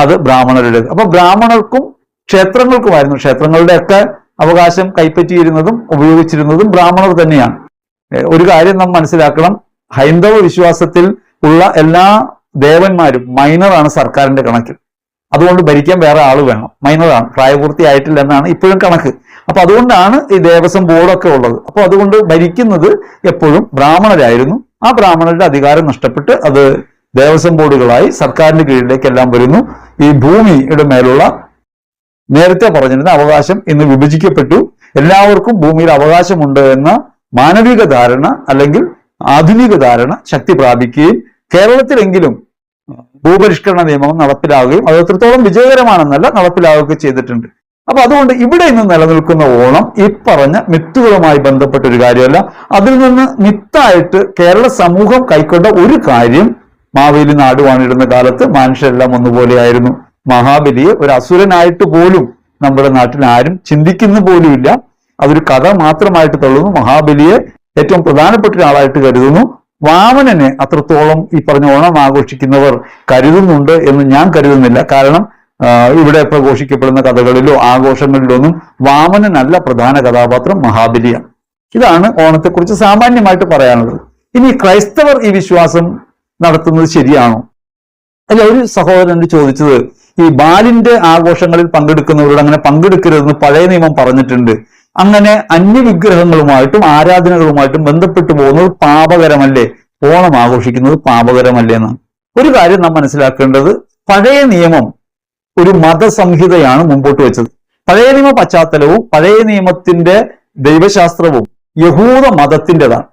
അത് ബ്രാഹ്മണരുടേത്. അപ്പൊ ബ്രാഹ്മണർക്കും ക്ഷേത്രങ്ങൾക്കുമായിരുന്നു. ക്ഷേത്രങ്ങളുടെയൊക്കെ അവകാശം കൈപ്പറ്റിയിരുന്നതും ഉപയോഗിച്ചിരുന്നതും ബ്രാഹ്മണർ തന്നെയാണ്. ഒരു കാര്യം നാം മനസ്സിലാക്കണം, ഹൈന്ദവ വിശ്വാസത്തിൽ ഉള്ള എല്ലാ ദേവന്മാരും മൈനറാണ് സർക്കാരിന്റെ കണക്കിൽ. അതുകൊണ്ട് ഭരിക്കാൻ വേറെ ആള് വേണം, മൈനറാണ്, പ്രായപൂർത്തിയായിട്ടില്ല എന്നാണ് ഇപ്പോഴും കണക്ക്. അപ്പൊ അതുകൊണ്ടാണ് ഈ ദേവസ്വം ബോർഡൊക്കെ ഉള്ളത്. അപ്പൊ അതുകൊണ്ട് ഭരിക്കുന്നത് എപ്പോഴും ബ്രാഹ്മണരായിരുന്നു. ആ ബ്രാഹ്മണരുടെ അധികാരം നഷ്ടപ്പെട്ട് അത് ദേവസ്വം ബോർഡുകളായി സർക്കാരിന്റെ കീഴിലേക്ക് എല്ലാം വരുന്നു. ഈ ഭൂമിയുടെ മേലുള്ള നേരത്തെ പറഞ്ഞിരുന്ന അവകാശം ഇന്ന് വിഭജിക്കപ്പെട്ടു. എല്ലാവർക്കും ഭൂമിയിൽ അവകാശമുണ്ട് എന്ന മാനവിക ധാരണ അല്ലെങ്കിൽ ആധുനിക ധാരണ ശക്തി പ്രാപിക്കുകയും കേരളത്തിലെങ്കിലും ഭൂപരിഷ്കരണ നിയമം നടപ്പിലാവുകയും അത് എത്രത്തോളം വിജയകരമാണെന്നല്ല നടപ്പിലാവുകയൊക്കെ ചെയ്തിട്ടുണ്ട്. അപ്പൊ അതുകൊണ്ട് ഇവിടെ ഇന്ന് നിലനിൽക്കുന്ന ഓണം ഈ പറഞ്ഞ മിത്തുകളുമായി ബന്ധപ്പെട്ട ഒരു കാര്യമല്ല. അതിൽ നിന്ന് മിത്തായിട്ട് കേരള സമൂഹം കൈക്കൊണ്ട ഒരു കാര്യം, മാവേലി നാടുവാണിടുന്ന കാലത്ത് മനുഷ്യരെല്ലാം ഒന്നുപോലെയായിരുന്നു. മഹാബലിയെ ഒരു അസുരനായിട്ട് പോലും നമ്മുടെ നാട്ടിൽ ആരും ചിന്തിക്കുന്ന പോലുമില്ല. അതൊരു കഥ മാത്രമായിട്ട് തള്ളുന്നു. മഹാബലിയെ ഏറ്റവും പ്രധാനപ്പെട്ട ഒരാളായിട്ട് കരുതുന്നു. വാമനനെ അത്രത്തോളം ഈ പറഞ്ഞ ഓണം ആഘോഷിക്കുന്നവർ കരുതുന്നുണ്ട് എന്ന് ഞാൻ കരുതുന്നില്ല. കാരണം ഇവിടെ പ്രഘോഷിക്കപ്പെടുന്ന കഥകളിലോ ആഘോഷങ്ങളിലോ ഒന്നും വാമനനല്ല പ്രധാന കഥാപാത്രം, മഹാബലിയാണ്. ഇതാണ് ഓണത്തെക്കുറിച്ച് സാമാന്യമായിട്ട് പറയാനുള്ളത്. ഇനി ക്രൈസ്തവർ ഈ വിശ്വാസം നടത്തുന്നത് ശരിയാണോ? അല്ല, ഒരു സഹോദരൻ ചോദിച്ചത്, ഈ ബാലിന്റെ ആഘോഷങ്ങളിൽ പങ്കെടുക്കുന്നവരോട് അങ്ങനെ പങ്കെടുക്കരുതെന്ന് പഴയ നിയമം പറഞ്ഞിട്ടുണ്ട്, അങ്ങനെ അന്യവിഗ്രഹങ്ങളുമായിട്ടും ആരാധനകളുമായിട്ടും ബന്ധപ്പെട്ടു പോകുന്നത് പാപകരമല്ലേ, ഓണം ആഘോഷിക്കുന്നത് പാപകരമല്ലേ എന്നാണ്. ഒരു കാര്യം നാം മനസ്സിലാക്കേണ്ടത്, പഴയ നിയമം ഒരു മതസംഹിതയാണ് മുമ്പോട്ട് വെച്ചത്. പഴയ നിയമ പശ്ചാത്തലവും പഴയ നിയമത്തിന്റെ ദൈവശാസ്ത്രവും യഹൂദ മതത്തിൻ്റെതാണ്.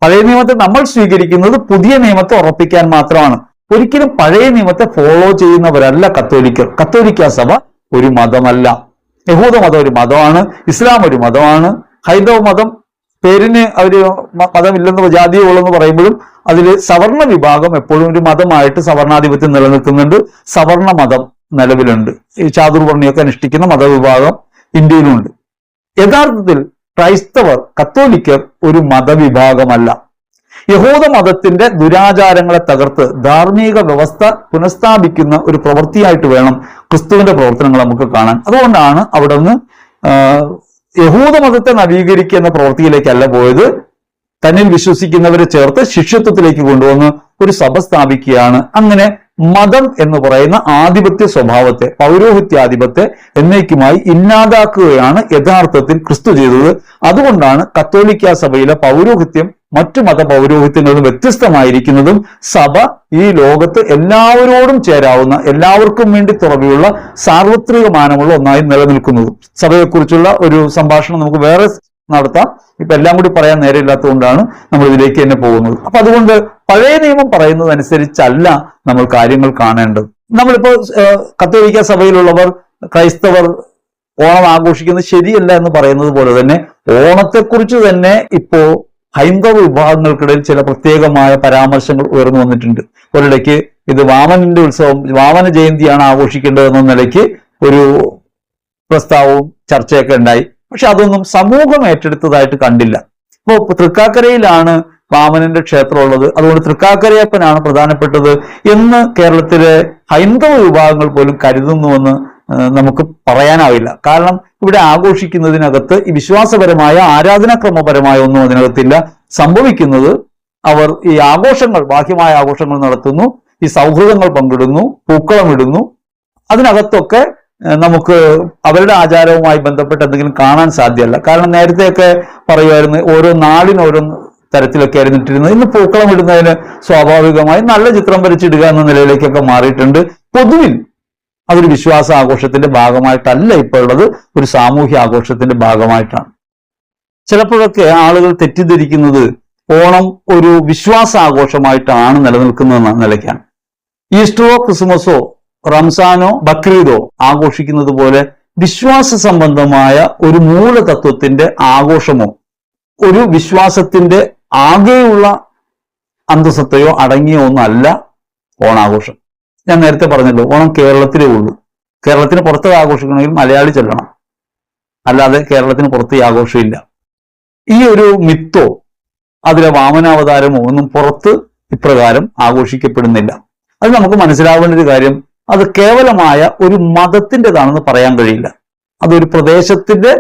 പഴയ നിയമത്തെ നമ്മൾ സ്വീകരിക്കുന്നത് പുതിയ നിയമത്തെ ഉറപ്പിക്കാൻ മാത്രമാണ്. ഒരിക്കലും പഴയ നിയമത്തെ ഫോളോ ചെയ്യുന്നവരല്ല കത്തോലിക്കർ. കത്തോലിക്ക സഭ ഒരു മതമല്ല. യഹൂദ മതം ഒരു മതമാണ്, ഇസ്ലാം ഒരു മതമാണ്. ഹൈന്ദവ മതം പേരിന് അവര് മതമില്ലെന്ന് ജാതിയുള്ളെന്ന് പറയുമ്പോഴും അതിൽ സവർണ വിഭാഗം എപ്പോഴും ഒരു മതമായിട്ട് സവർണാധിപത്യം നിലനിൽക്കുന്നുണ്ട്. സവർണ മതം നിലവിലുണ്ട്. ഈ ചാതുർവർണ്ണിയൊക്കെ അനുഷ്ഠിക്കുന്ന മതവിഭാഗം ഇന്ത്യയിലുണ്ട്. യഥാർത്ഥത്തിൽ ക്രൈസ്തവർ, കത്തോലിക്കർ ഒരു മതവിഭാഗമല്ല. യഹൂദ മതത്തിന്റെ ദുരാചാരങ്ങളെ തകർത്ത് ധാർമ്മിക വ്യവസ്ഥ പുനഃസ്ഥാപിക്കുന്ന ഒരു പ്രവൃത്തിയായിട്ട് വേണം ക്രിസ്തുവിന്റെ പ്രവർത്തനങ്ങൾ നമുക്ക് കാണാൻ. അതുകൊണ്ടാണ് അവിടെ നിന്ന് യഹൂദ മതത്തെ നവീകരിക്കുക എന്ന പ്രവൃത്തിയിലേക്കല്ല പോയത്, തന്നിൽ വിശ്വസിക്കുന്നവരെ ചേർത്ത് ശിഷ്യത്വത്തിലേക്ക് കൊണ്ടുവന്ന് ഒരു സഭ സ്ഥാപിക്കുകയാണ്. അങ്ങനെ മതം എന്ന് പറയുന്ന ആധിപത്യ സ്വഭാവത്തെ, പൗരോഹിത്യാധിപത്തെ എന്നേക്കുമായി ഇല്ലാതാക്കുകയാണ് യഥാർത്ഥത്തിൽ ക്രിസ്തു ചെയ്തത്. അതുകൊണ്ടാണ് കത്തോലിക്ക സഭയിലെ പൗരോഹിത്യം മറ്റു മത പൗരോഹിത്യങ്ങളിൽ വ്യത്യസ്തമായിരിക്കുന്നതും സഭ ഈ ലോകത്ത് എല്ലാവരോടും ചേരാവുന്ന, എല്ലാവർക്കും വേണ്ടി തുറവിയുള്ള സാർവത്രിക മാനമുള്ള ഒന്നായി നിലനിൽക്കുന്നതും. സഭയെക്കുറിച്ചുള്ള ഒരു സംഭാഷണം നമുക്ക് വേറെ നടത്താം, ഇപ്പൊ എല്ലാം കൂടി പറയാൻ നേരമില്ലാത്തതുകൊണ്ടാണ് നമ്മൾ ഇതിലേക്ക് തന്നെ പോകുന്നത്. അപ്പൊ അതുകൊണ്ട് പഴയ നിയമം പറയുന്നതനുസരിച്ചല്ല നമ്മൾ കാര്യങ്ങൾ കാണേണ്ടത്. നമ്മളിപ്പോ കത്തോലിക്ക സഭയിലുള്ളവർ, ക്രൈസ്തവർ ഓണം ആഘോഷിക്കുന്നത് ശരിയല്ല എന്ന് പറയുന്നത് പോലെ തന്നെ ഓണത്തെക്കുറിച്ച് തന്നെ ഇപ്പോ ഹൈന്ദവ വിഭാഗങ്ങൾക്കിടയിൽ ചില പ്രത്യേകമായ പരാമർശങ്ങൾ ഉയർന്നു വന്നിട്ടുണ്ട്. ഒരിടയ്ക്ക് ഇത് വാമനന്റെ ഉത്സവം, വാമന ജയന്തിയാണ് ആഘോഷിക്കേണ്ടതെന്ന നിലയ്ക്ക് ഒരു പ്രസ്താവവും ചർച്ചയൊക്കെ ഉണ്ടായി. പക്ഷെ അതൊന്നും സമൂഹം ഏറ്റെടുത്തതായിട്ട് കണ്ടില്ല. ഇപ്പോ തൃക്കാക്കരയിലാണ് വാമനന്റെ ക്ഷേത്രമുള്ളത്, അതുകൊണ്ട് തൃക്കാക്കരയപ്പനാണ് പ്രധാനപ്പെട്ടത് എന്ന് കേരളത്തിലെ ഹൈന്ദവ വിഭാഗങ്ങൾ പോലും കരുതുന്നുവെന്ന് നമുക്ക് പറയാനാവില്ല. കാരണം ഇവിടെ ആഘോഷിക്കുന്നതിനകത്ത് ഈ വിശ്വാസപരമായ, ആരാധനാക്രമപരമായ ഒന്നും അതിനകത്തില്ല. സംഭവിക്കുന്നത് അവർ ഈ ആഘോഷങ്ങൾ, ബാഹ്യമായ ആഘോഷങ്ങൾ നടത്തുന്നു, ഈ സൗഹൃദങ്ങൾ പങ്കിടുന്നു, പൂക്കളമിടുന്നു. അതിനകത്തൊക്കെ നമുക്ക് അവരുടെ ആചാരവുമായി ബന്ധപ്പെട്ട് എന്തെങ്കിലും കാണാൻ സാധ്യമല്ല. കാരണം നേരത്തെയൊക്കെ പറയുമായിരുന്നു ഓരോ നാടിന് ഓരോ തരത്തിലൊക്കെ ആയിരുന്നു ഇട്ടിരുന്നത്. ഇന്ന് പൂക്കളം ഇടുന്നതിന് സ്വാഭാവികമായി നല്ല ചിത്രം വരച്ചിടുക എന്ന നിലയിലേക്കൊക്കെ മാറിയിട്ടുണ്ട്. പൊതുവിൽ അതൊരു വിശ്വാസ ആഘോഷത്തിന്റെ ഭാഗമായിട്ടല്ല ഇപ്പോൾ ഉള്ളത്, ഒരു സാമൂഹ്യ ആഘോഷത്തിന്റെ ഭാഗമായിട്ടാണ്. ചിലപ്പോഴൊക്കെ ആളുകൾ തെറ്റിദ്ധരിക്കുന്നത് ഓണം ഒരു വിശ്വാസ ആഘോഷമായിട്ടാണ് നിലനിൽക്കുന്നതെന്ന നിലയ്ക്കാണ്. ഈസ്റ്ററോ ക്രിസ്മസോ റംസാനോ ബക്രീദോ ആഘോഷിക്കുന്നത് പോലെ വിശ്വാസ സംബന്ധമായ ഒരു മൂലതത്വത്തിന്റെ ആഘോഷമോ ഒരു വിശ്വാസത്തിന്റെ ആകെയുള്ള അന്തസ്സത്തെയോ അടങ്ങിയ ഒന്നല്ല ഓണാഘോഷം. ഞാൻ നേരത്തെ പറഞ്ഞല്ലോ, ഓണം കേരളത്തിലേ ഉള്ളൂ. കേരളത്തിന് പുറത്ത് ആഘോഷിക്കണമെങ്കിൽ മലയാളി ചെല്ലണം, അല്ലാതെ കേരളത്തിന് പുറത്ത് ഈ ആഘോഷമില്ല. ഈ ഒരു മിത്തോ അതിലെ വാമനാവതാരമോ ഒന്നും പുറത്ത് ഇപ്രകാരം ആഘോഷിക്കപ്പെടുന്നില്ല. അത് നമുക്ക് മനസ്സിലാവേണ്ട ഒരു കാര്യം, അത് കേവലമായ ഒരു മതത്തിൻ്റെതാണെന്ന് പറയാൻ കഴിയില്ല. അതൊരു പ്രദേശത്തിന്റെ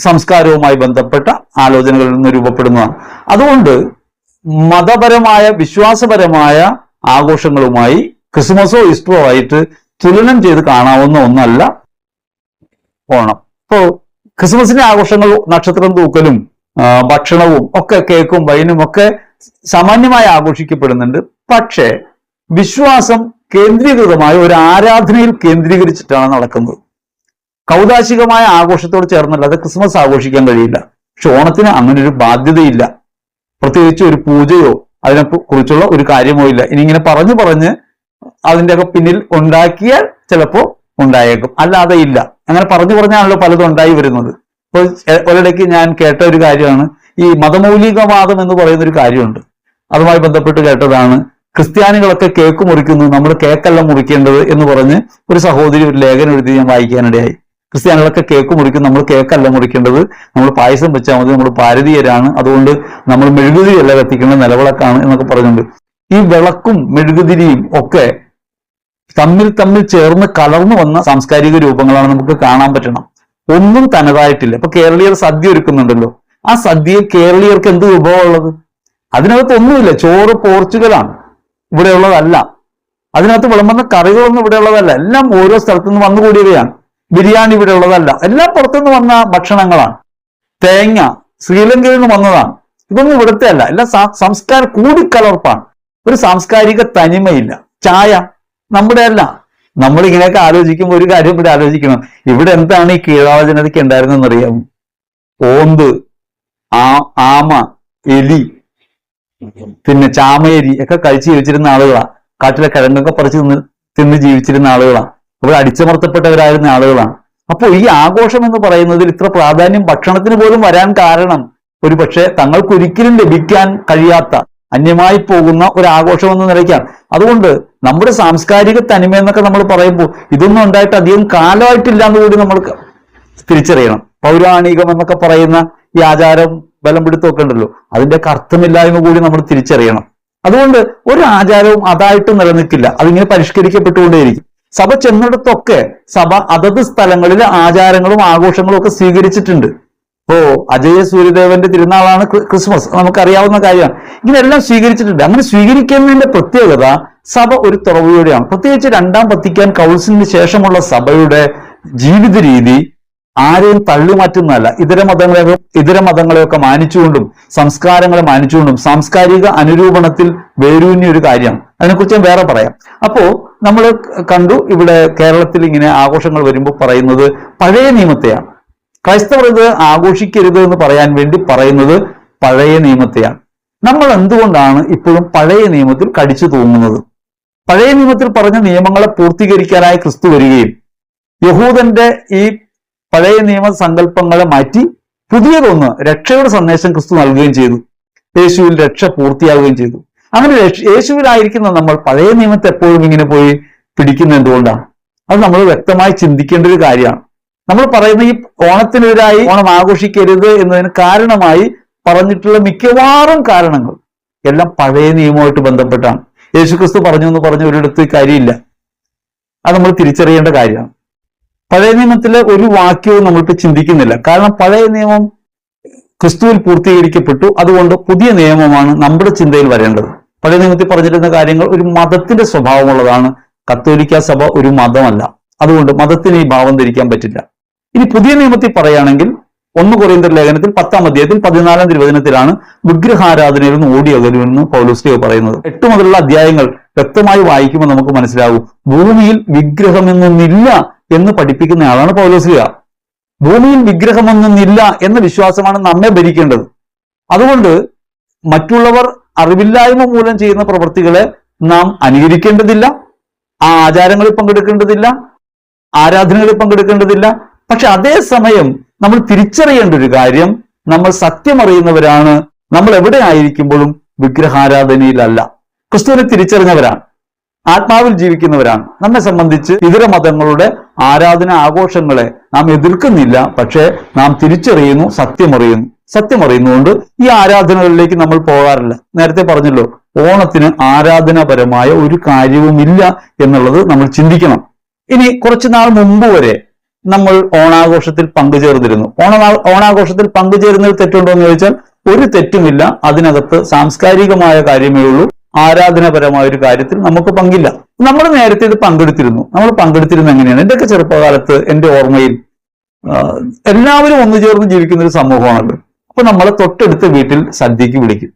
സംസ്കാരവുമായി ബന്ധപ്പെട്ട ആലോചനകളിൽ നിന്ന് രൂപപ്പെടുന്നതാണ്. അതുകൊണ്ട് മതപരമായ, വിശ്വാസപരമായ ആഘോഷങ്ങളുമായി ക്രിസ്മസോ ഈസ്റ്ററോ ആയിട്ട് തുലനം ചെയ്ത് കാണാവുന്ന ഒന്നല്ല ഓണം. ഇപ്പോ ക്രിസ്മസിന്റെ ആഘോഷങ്ങൾ നക്ഷത്രം തൂക്കലും ഭക്ഷണവും ഒക്കെ, കേക്കും വൈനും ഒക്കെ സാമാന്യമായി ആഘോഷിക്കപ്പെടുന്നുണ്ട്. പക്ഷേ വിശ്വാസം കേന്ദ്രീകൃതമായ ഒരു ആരാധനയിൽ കേന്ദ്രീകരിച്ചിട്ടാണ് നടക്കുന്നത്. കൗതാശികമായ ആഘോഷത്തോട് ചേർന്നല്ലാതെ ക്രിസ്മസ് ആഘോഷിക്കാൻ കഴിയില്ല. പക്ഷെ ഓണത്തിന് അങ്ങനെ ഒരു ബാധ്യതയില്ല. പ്രത്യേകിച്ച് ഒരു പൂജയോ അതിനെ കുറിച്ചുള്ള ഒരു കാര്യമോ ഇല്ല. ഇനി ഇങ്ങനെ പറഞ്ഞ് അതിൻ്റെയൊക്കെ പിന്നിൽ ഉണ്ടാക്കിയാൽ ചിലപ്പോൾ ഉണ്ടായേക്കും, അല്ലാതെ ഇല്ല. അങ്ങനെ പറഞ്ഞാണല്ലോ പലതും ഉണ്ടായി വരുന്നത്. ഇപ്പോൾ ഒരിടയ്ക്ക് ഞാൻ കേട്ട ഒരു കാര്യമാണ്, ഈ മതമൗലികവാദം എന്ന് പറയുന്ന ഒരു കാര്യമുണ്ട്. അതുമായി ബന്ധപ്പെട്ട് കേട്ടതാണ്, ക്രിസ്ത്യാനികളൊക്കെ കേക്ക് മുറിക്കുന്നു, നമ്മൾ കേക്കല്ല മുറിക്കേണ്ടത് എന്ന് പറഞ്ഞ് ഒരു സഹോദരി ഒരു ലേഖനം എഴുതി ഞാൻ വായിക്കാനിടയായി. ക്രിസ്ത്യാനികളൊക്കെ കേക്ക് മുറിക്കും, നമ്മൾ കേക്കല്ല മുറിക്കേണ്ടത്, നമ്മൾ പായസം വെച്ചാൽ മതി, നമ്മൾ ഭാരതീയരാണ്, അതുകൊണ്ട് നമ്മൾ മെഴുകുതിരിയല്ല കത്തിക്കേണ്ടത്, നിലവിളക്കാണ് എന്നൊക്കെ പറഞ്ഞുകൊണ്ട് ഈ വിളക്കും മെഴുകുതിരിയും ഒക്കെ തമ്മിൽ ചേർന്ന് കലർന്നു വന്ന സാംസ്കാരിക രൂപങ്ങളാണ് നമുക്ക് കാണാൻ പറ്റണം. ഒന്നും തനതായിട്ടില്ല. ഇപ്പൊ കേരളീയർ സദ്യ ഒരുക്കുന്നുണ്ടല്ലോ, ആ സദ്യയിൽ കേരളീയർക്ക് എന്ത് വിഭവമുള്ളത്? അതിനകത്ത് ഒന്നുമില്ല. ചോറ് പോർച്ചുഗലാണ്, ഇവിടെയുള്ളതല്ല. അതിനകത്ത് വിളമ്പുന്ന കറികളൊന്നും ഇവിടെയുള്ളതല്ല, എല്ലാം ഓരോ സ്ഥലത്തു നിന്ന് വന്നുകൂടിയവയാണ്. ബിരിയാണി ഇവിടെ ഉള്ളതല്ല, എല്ലാം പുറത്തുനിന്ന് വന്ന ഭക്ഷണങ്ങളാണ്. തേങ്ങ ശ്രീലങ്കയിൽ നിന്ന് വന്നതാണ്. ഇതൊന്നും ഇവിടുത്തെ അല്ല, എല്ലാം സംസ്കാര കൂടിക്കലർപ്പാണ്. ഒരു സാംസ്കാരിക തനിമയില്ല. ചായ നമ്മുടെ അല്ല. നമ്മളിങ്ങനെയൊക്കെ ആലോചിക്കുമ്പോൾ ഒരു കാര്യം ഇവിടെ ആലോചിക്കണം, ഇവിടെ എന്താണ് ഈ കീഴാള ജനതയ്ക്ക് ഉണ്ടായിരുന്നെന്ന് അറിയാമോ? ഓന്ത്, ആമ, എലി, പിന്നെ ചാമയരി ഒക്കെ കഴിച്ച് ജീവിച്ചിരുന്ന ആളുകളാണ്. കാട്ടിലെ കിഴങ്ങൊക്കെ പറിച്ച് തിന്ന് ജീവിച്ചിരുന്ന ആളുകളാണ്. ഇവിടെ അടിച്ചമർത്തപ്പെട്ടവരായിരുന്ന ആളുകളാണ്. അപ്പോൾ ഈ ആഘോഷം എന്ന് പറയുന്നതിൽ ഇത്ര പ്രാധാന്യം ഭക്ഷണത്തിന് പോലും വരാൻ കാരണം ഒരു പക്ഷേ തങ്ങൾക്കൊരിക്കലും ലഭിക്കാൻ കഴിയാത്ത, അന്യമായി പോകുന്ന ഒരു ആഘോഷം എന്ന നിലയ്ക്കാണ്. അതുകൊണ്ട് നമ്മുടെ സാംസ്കാരിക തനിമ എന്നൊക്കെ നമ്മൾ പറയുമ്പോൾ ഇതൊന്നും ഉണ്ടായിട്ട് അധികം കാലമായിട്ടില്ല എന്ന് കൂടി നമ്മൾ തിരിച്ചറിയണം. പൗരാണികം എന്നൊക്കെ പറയുന്ന ഈ ആചാരം ബലം പിടുത്തമൊക്കെ ഉണ്ടല്ലോ, അതിന്റെയൊക്കെ അർത്ഥമില്ലായ്മ കൂടി നമ്മൾ തിരിച്ചറിയണം. അതുകൊണ്ട് ഒരു ആചാരവും അതായിട്ട് നിലനിൽക്കില്ല, അതിങ്ങനെ പരിഷ്കരിക്കപ്പെട്ടുകൊണ്ടേയിരിക്കും. സഭ ചെന്നിടത്തൊക്കെ സഭ അതത് സ്ഥലങ്ങളിലെ ആചാരങ്ങളും ആഘോഷങ്ങളും ഒക്കെ സ്വീകരിച്ചിട്ടുണ്ട്. ഇപ്പോ അജയ സൂര്യദേവന്റെ തിരുനാളാണ് ക്രിസ്മസ്, നമുക്കറിയാവുന്ന കാര്യമാണ്. ഇങ്ങനെയെല്ലാം സ്വീകരിച്ചിട്ടുണ്ട്. അങ്ങനെ സ്വീകരിക്കുന്നതിന്റെ പ്രത്യേകത സഭ ഒരു തുറവിലൂടെയാണ്. പ്രത്യേകിച്ച് രണ്ടാം വത്തിക്കാൻ കൗൺസിലിന് ശേഷമുള്ള സഭയുടെ ജീവിത രീതി ആരെയും തള്ളിമാറ്റുന്നതല്ല. ഇതര മതങ്ങളെയൊക്കെ മാനിച്ചുകൊണ്ടും സംസ്കാരങ്ങളെ മാനിച്ചുകൊണ്ടും സാംസ്കാരിക അനുരൂപണത്തിൽ വേരൂന്നിയ ഒരു കാര്യമാണ്. അതിനെക്കുറിച്ച് ഞാൻ വേറെ പറയാം. അപ്പോ നമ്മൾ കണ്ടു, ഇവിടെ കേരളത്തിൽ ഇങ്ങനെ ആഘോഷങ്ങൾ വരുമ്പോൾ പറയുന്നത് പഴയ നിയമത്തെയാണ്. ക്രൈസ്തവർ ഇത് ആഘോഷിക്കരുത് എന്ന് പറയാൻ വേണ്ടി പറയുന്നത് പഴയ നിയമത്തെയാണ്. നമ്മൾ എന്തുകൊണ്ടാണ് ഇപ്പോഴും പഴയ നിയമത്തിൽ കടിച്ചു തൂങ്ങുന്നത്? പഴയ നിയമത്തിൽ പറഞ്ഞ നിയമങ്ങളെ പൂർത്തീകരിക്കാനായി ക്രിസ്തു വരികയും യഹൂദന്റെ ഈ പഴയ നിയമ സങ്കല്പങ്ങളെ മാറ്റി പുതിയതൊന്ന്, രക്ഷയുടെ സന്ദേശം ക്രിസ്തു നൽകുകയും ചെയ്തു. യേശുവിൽ രക്ഷ പൂർത്തിയാവുകയും ചെയ്തു. അങ്ങനെ യേശുവിലായിരിക്കുന്ന നമ്മൾ പഴയ നിയമത്തെ എപ്പോഴും ഇങ്ങനെ പോയി പിടിക്കുന്നത് എന്തുകൊണ്ടാണ്? അത് നമ്മൾ വ്യക്തമായി ചിന്തിക്കേണ്ട ഒരു കാര്യമാണ്. നമ്മൾ പറയുന്ന ഈ ഓണത്തിനെതിരായി ഓണം ആഘോഷിക്കരുത് എന്നതിന് കാരണമായി പറഞ്ഞിട്ടുള്ള മിക്കവാറും കാരണങ്ങൾ എല്ലാം പഴയ നിയമവുമായിട്ട് ബന്ധപ്പെട്ടാണ്. യേശുക്രിസ്തു പറഞ്ഞു എന്ന് പറഞ്ഞ ഒരിടത്ത് കാര്യമില്ല. അത് നമ്മൾ തിരിച്ചറിയേണ്ട കാര്യമാണ്. പഴയ നിയമത്തിലെ ഒരു വാക്യവും നമ്മൾക്ക് ചിന്തിക്കുന്നില്ല. കാരണം പഴയ നിയമം ക്രിസ്തുവിൽ പൂർത്തീകരിക്കപ്പെട്ടു. അതുകൊണ്ട് പുതിയ നിയമമാണ് നമ്മുടെ ചിന്തയിൽ വരേണ്ടത്. പഴയ നിയമത്തിൽ പറഞ്ഞിരുന്ന കാര്യങ്ങൾ ഒരു മതത്തിന്റെ സ്വഭാവമുള്ളതാണ്. കത്തോലിക്ക സഭ ഒരു മതമല്ല. അതുകൊണ്ട് മതത്തിന് ഈ ഭാവം ധരിക്കാൻ പറ്റില്ല. ഇനി പുതിയ നിയമത്തിൽ പറയുകയാണെങ്കിൽ 1 കൊരിന്ത്യർ ലേഖനത്തിൽ 10-ാം അധ്യായത്തിൽ 14-ാം തിരുവചനത്തിലാണ് വിഗ്രഹാരാധനയിൽ നിന്ന് ഓടി അകലുമെന്ന് പൗലോസ് പറയുന്നത്. 8 മുതലുള്ള അധ്യായങ്ങൾ വ്യക്തമായി വായിക്കുമ്പോൾ നമുക്ക് മനസ്സിലാകും, ഭൂമിയിൽ വിഗ്രഹമെന്നൊന്നില്ല എന്ന് പഠിപ്പിക്കുന്ന ആളാണ് പൗലോസ്. ഭൂമിയിൽ വിഗ്രഹമൊന്നുമില്ല എന്ന വിശ്വാസമാണ് നമ്മെ ഭരിക്കേണ്ടത്. അതുകൊണ്ട് മറ്റുള്ളവർ അറിവില്ലായ്മ മൂലം ചെയ്യുന്ന പ്രവൃത്തികളെ നാം അനുകരിക്കേണ്ടതില്ല, ആ ആചാരങ്ങളിൽ പങ്കെടുക്കേണ്ടതില്ല, ആരാധനകളിൽ പങ്കെടുക്കേണ്ടതില്ല. പക്ഷെ അതേസമയം നമ്മൾ തിരിച്ചറിയേണ്ട ഒരു കാര്യം, നമ്മൾ സത്യമറിയുന്നവരാണ്. നമ്മൾ എവിടെ ആയിരിക്കുമ്പോഴും വിഗ്രഹാരാധനയിലല്ല, ക്രിസ്തുവിനെ തിരിച്ചറിഞ്ഞവരാണ്, ആത്മാവിൽ ജീവിക്കുന്നവരാണ്. നമ്മെ സംബന്ധിച്ച് ഇതര മതങ്ങളുടെ ആരാധന ആഘോഷങ്ങളെ നാം എതിർക്കുന്നില്ല. പക്ഷേ നാം തിരിച്ചറിയുന്നു, സത്യമറിയുന്നുകൊണ്ട് ഈ ആരാധനകളിലേക്ക് നമ്മൾ പോകാറില്ല. നേരത്തെ പറഞ്ഞല്ലോ, ഓണത്തിന് ആരാധനാപരമായ ഒരു കാര്യവുമില്ല എന്നുള്ളത് നമ്മൾ ചിന്തിക്കണം. ഇനി കുറച്ചു നാൾ മുമ്പ് വരെ നമ്മൾ ഓണാഘോഷത്തിൽ പങ്കുചേർന്നിരുന്നു. ഓണാഘോഷത്തിൽ പങ്കുചേരുന്നതിൽ തെറ്റുണ്ടോ എന്ന് ചോദിച്ചാൽ ഒരു തെറ്റുമില്ല. അതിനകത്ത് സാംസ്കാരികമായ കാര്യമേ ഉള്ളൂ, ആരാധനാപരമായ ഒരു കാര്യത്തിൽ നമുക്ക് പങ്കില്ല. നമ്മൾ നേരത്തെ ഇത് പങ്കെടുത്തിരുന്നു. നമ്മൾ പങ്കെടുത്തിരുന്നത് എങ്ങനെയാണ്? എന്റെയൊക്കെ ചെറുപ്പകാലത്ത് എന്റെ ഓർമ്മയിൽ എല്ലാവരും ഒന്നു ചേർന്ന് ജീവിക്കുന്ന ഒരു സമൂഹമാണല്ലോ. അപ്പൊ നമ്മളെ തൊട്ടടുത്ത വീട്ടിൽ സദ്യക്ക് വിളിക്കും.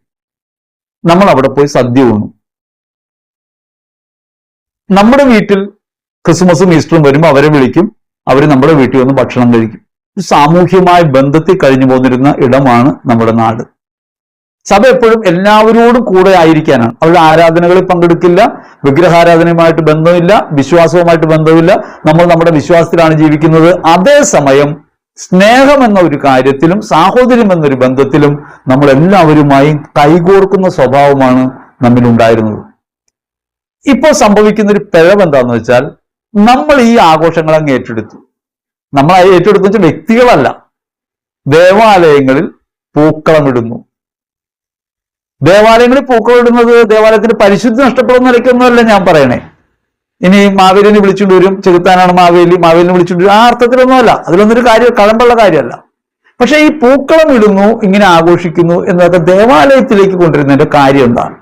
നമ്മൾ അവിടെ പോയി സദ്യ ഉണ്ണും. നമ്മുടെ വീട്ടിൽ ക്രിസ്മസും ഈസ്റ്ററും വരുമ്പോൾ അവരെ വിളിക്കും, അവർ നമ്മുടെ വീട്ടിൽ വന്ന് ഭക്ഷണം കഴിക്കും. സാമൂഹ്യമായ ബന്ധത്തിൽ കഴിഞ്ഞു പോന്നിരുന്ന ഇടമാണ് നമ്മുടെ നാട്. സഭ എപ്പോഴും എല്ലാവരോടും കൂടെ ആയിരിക്കാനാണ്. അവരുടെ ആരാധനകളിൽ പങ്കെടുക്കില്ല, വിഗ്രഹാരാധനയുമായിട്ട് ബന്ധമില്ല, വിശ്വാസവുമായിട്ട് ബന്ധമില്ല. നമ്മൾ നമ്മുടെ വിശ്വാസത്തിലാണ് ജീവിക്കുന്നത്. അതേസമയം സ്നേഹം എന്ന ഒരു കാര്യത്തിലും സാഹോദര്യം എന്നൊരു ബന്ധത്തിലും നമ്മൾ എല്ലാവരുമായി കൈകോർക്കുന്ന സ്വഭാവമാണ് നമ്മിലുണ്ടായിരുന്നത്. ഇപ്പോൾ സംഭവിക്കുന്ന ഒരു പിഴവ് എന്താണെന്ന് വെച്ചാൽ, നമ്മൾ ഈ ആഘോഷങ്ങൾ അങ്ങ് ഏറ്റെടുത്തു. നമ്മൾ ഏറ്റെടുത്തു വെച്ചാൽ വ്യക്തികളല്ല, ദേവാലയങ്ങളിൽ പൂക്കളമിടുന്നു. ദേവാലയങ്ങളിൽ പൂക്കളമിടുന്നത് ദേവാലയത്തിന് പരിശുദ്ധി നഷ്ടപ്പെടുന്ന നിലയ്ക്കൊന്നുമല്ല ഞാൻ പറയണേ. ഇനി മാവേലിനെ വിളിച്ചുകൊണ്ട് വരും, ചെകുത്താനാണ് മാവേലിനെ വിളിച്ചുകൊണ്ട് വരും, ആ അർത്ഥത്തിലൊന്നുമല്ല. അതിലൊന്നൊരു കാര്യം കഴമ്പുള്ള കാര്യമല്ല. പക്ഷെ ഈ പൂക്കളം ഇടുന്നു, ഇങ്ങനെ ആഘോഷിക്കുന്നു എന്നതൊക്കെ ദേവാലയത്തിലേക്ക് കൊണ്ടുവരുന്നതിന്റെ കാര്യം എന്താണ്?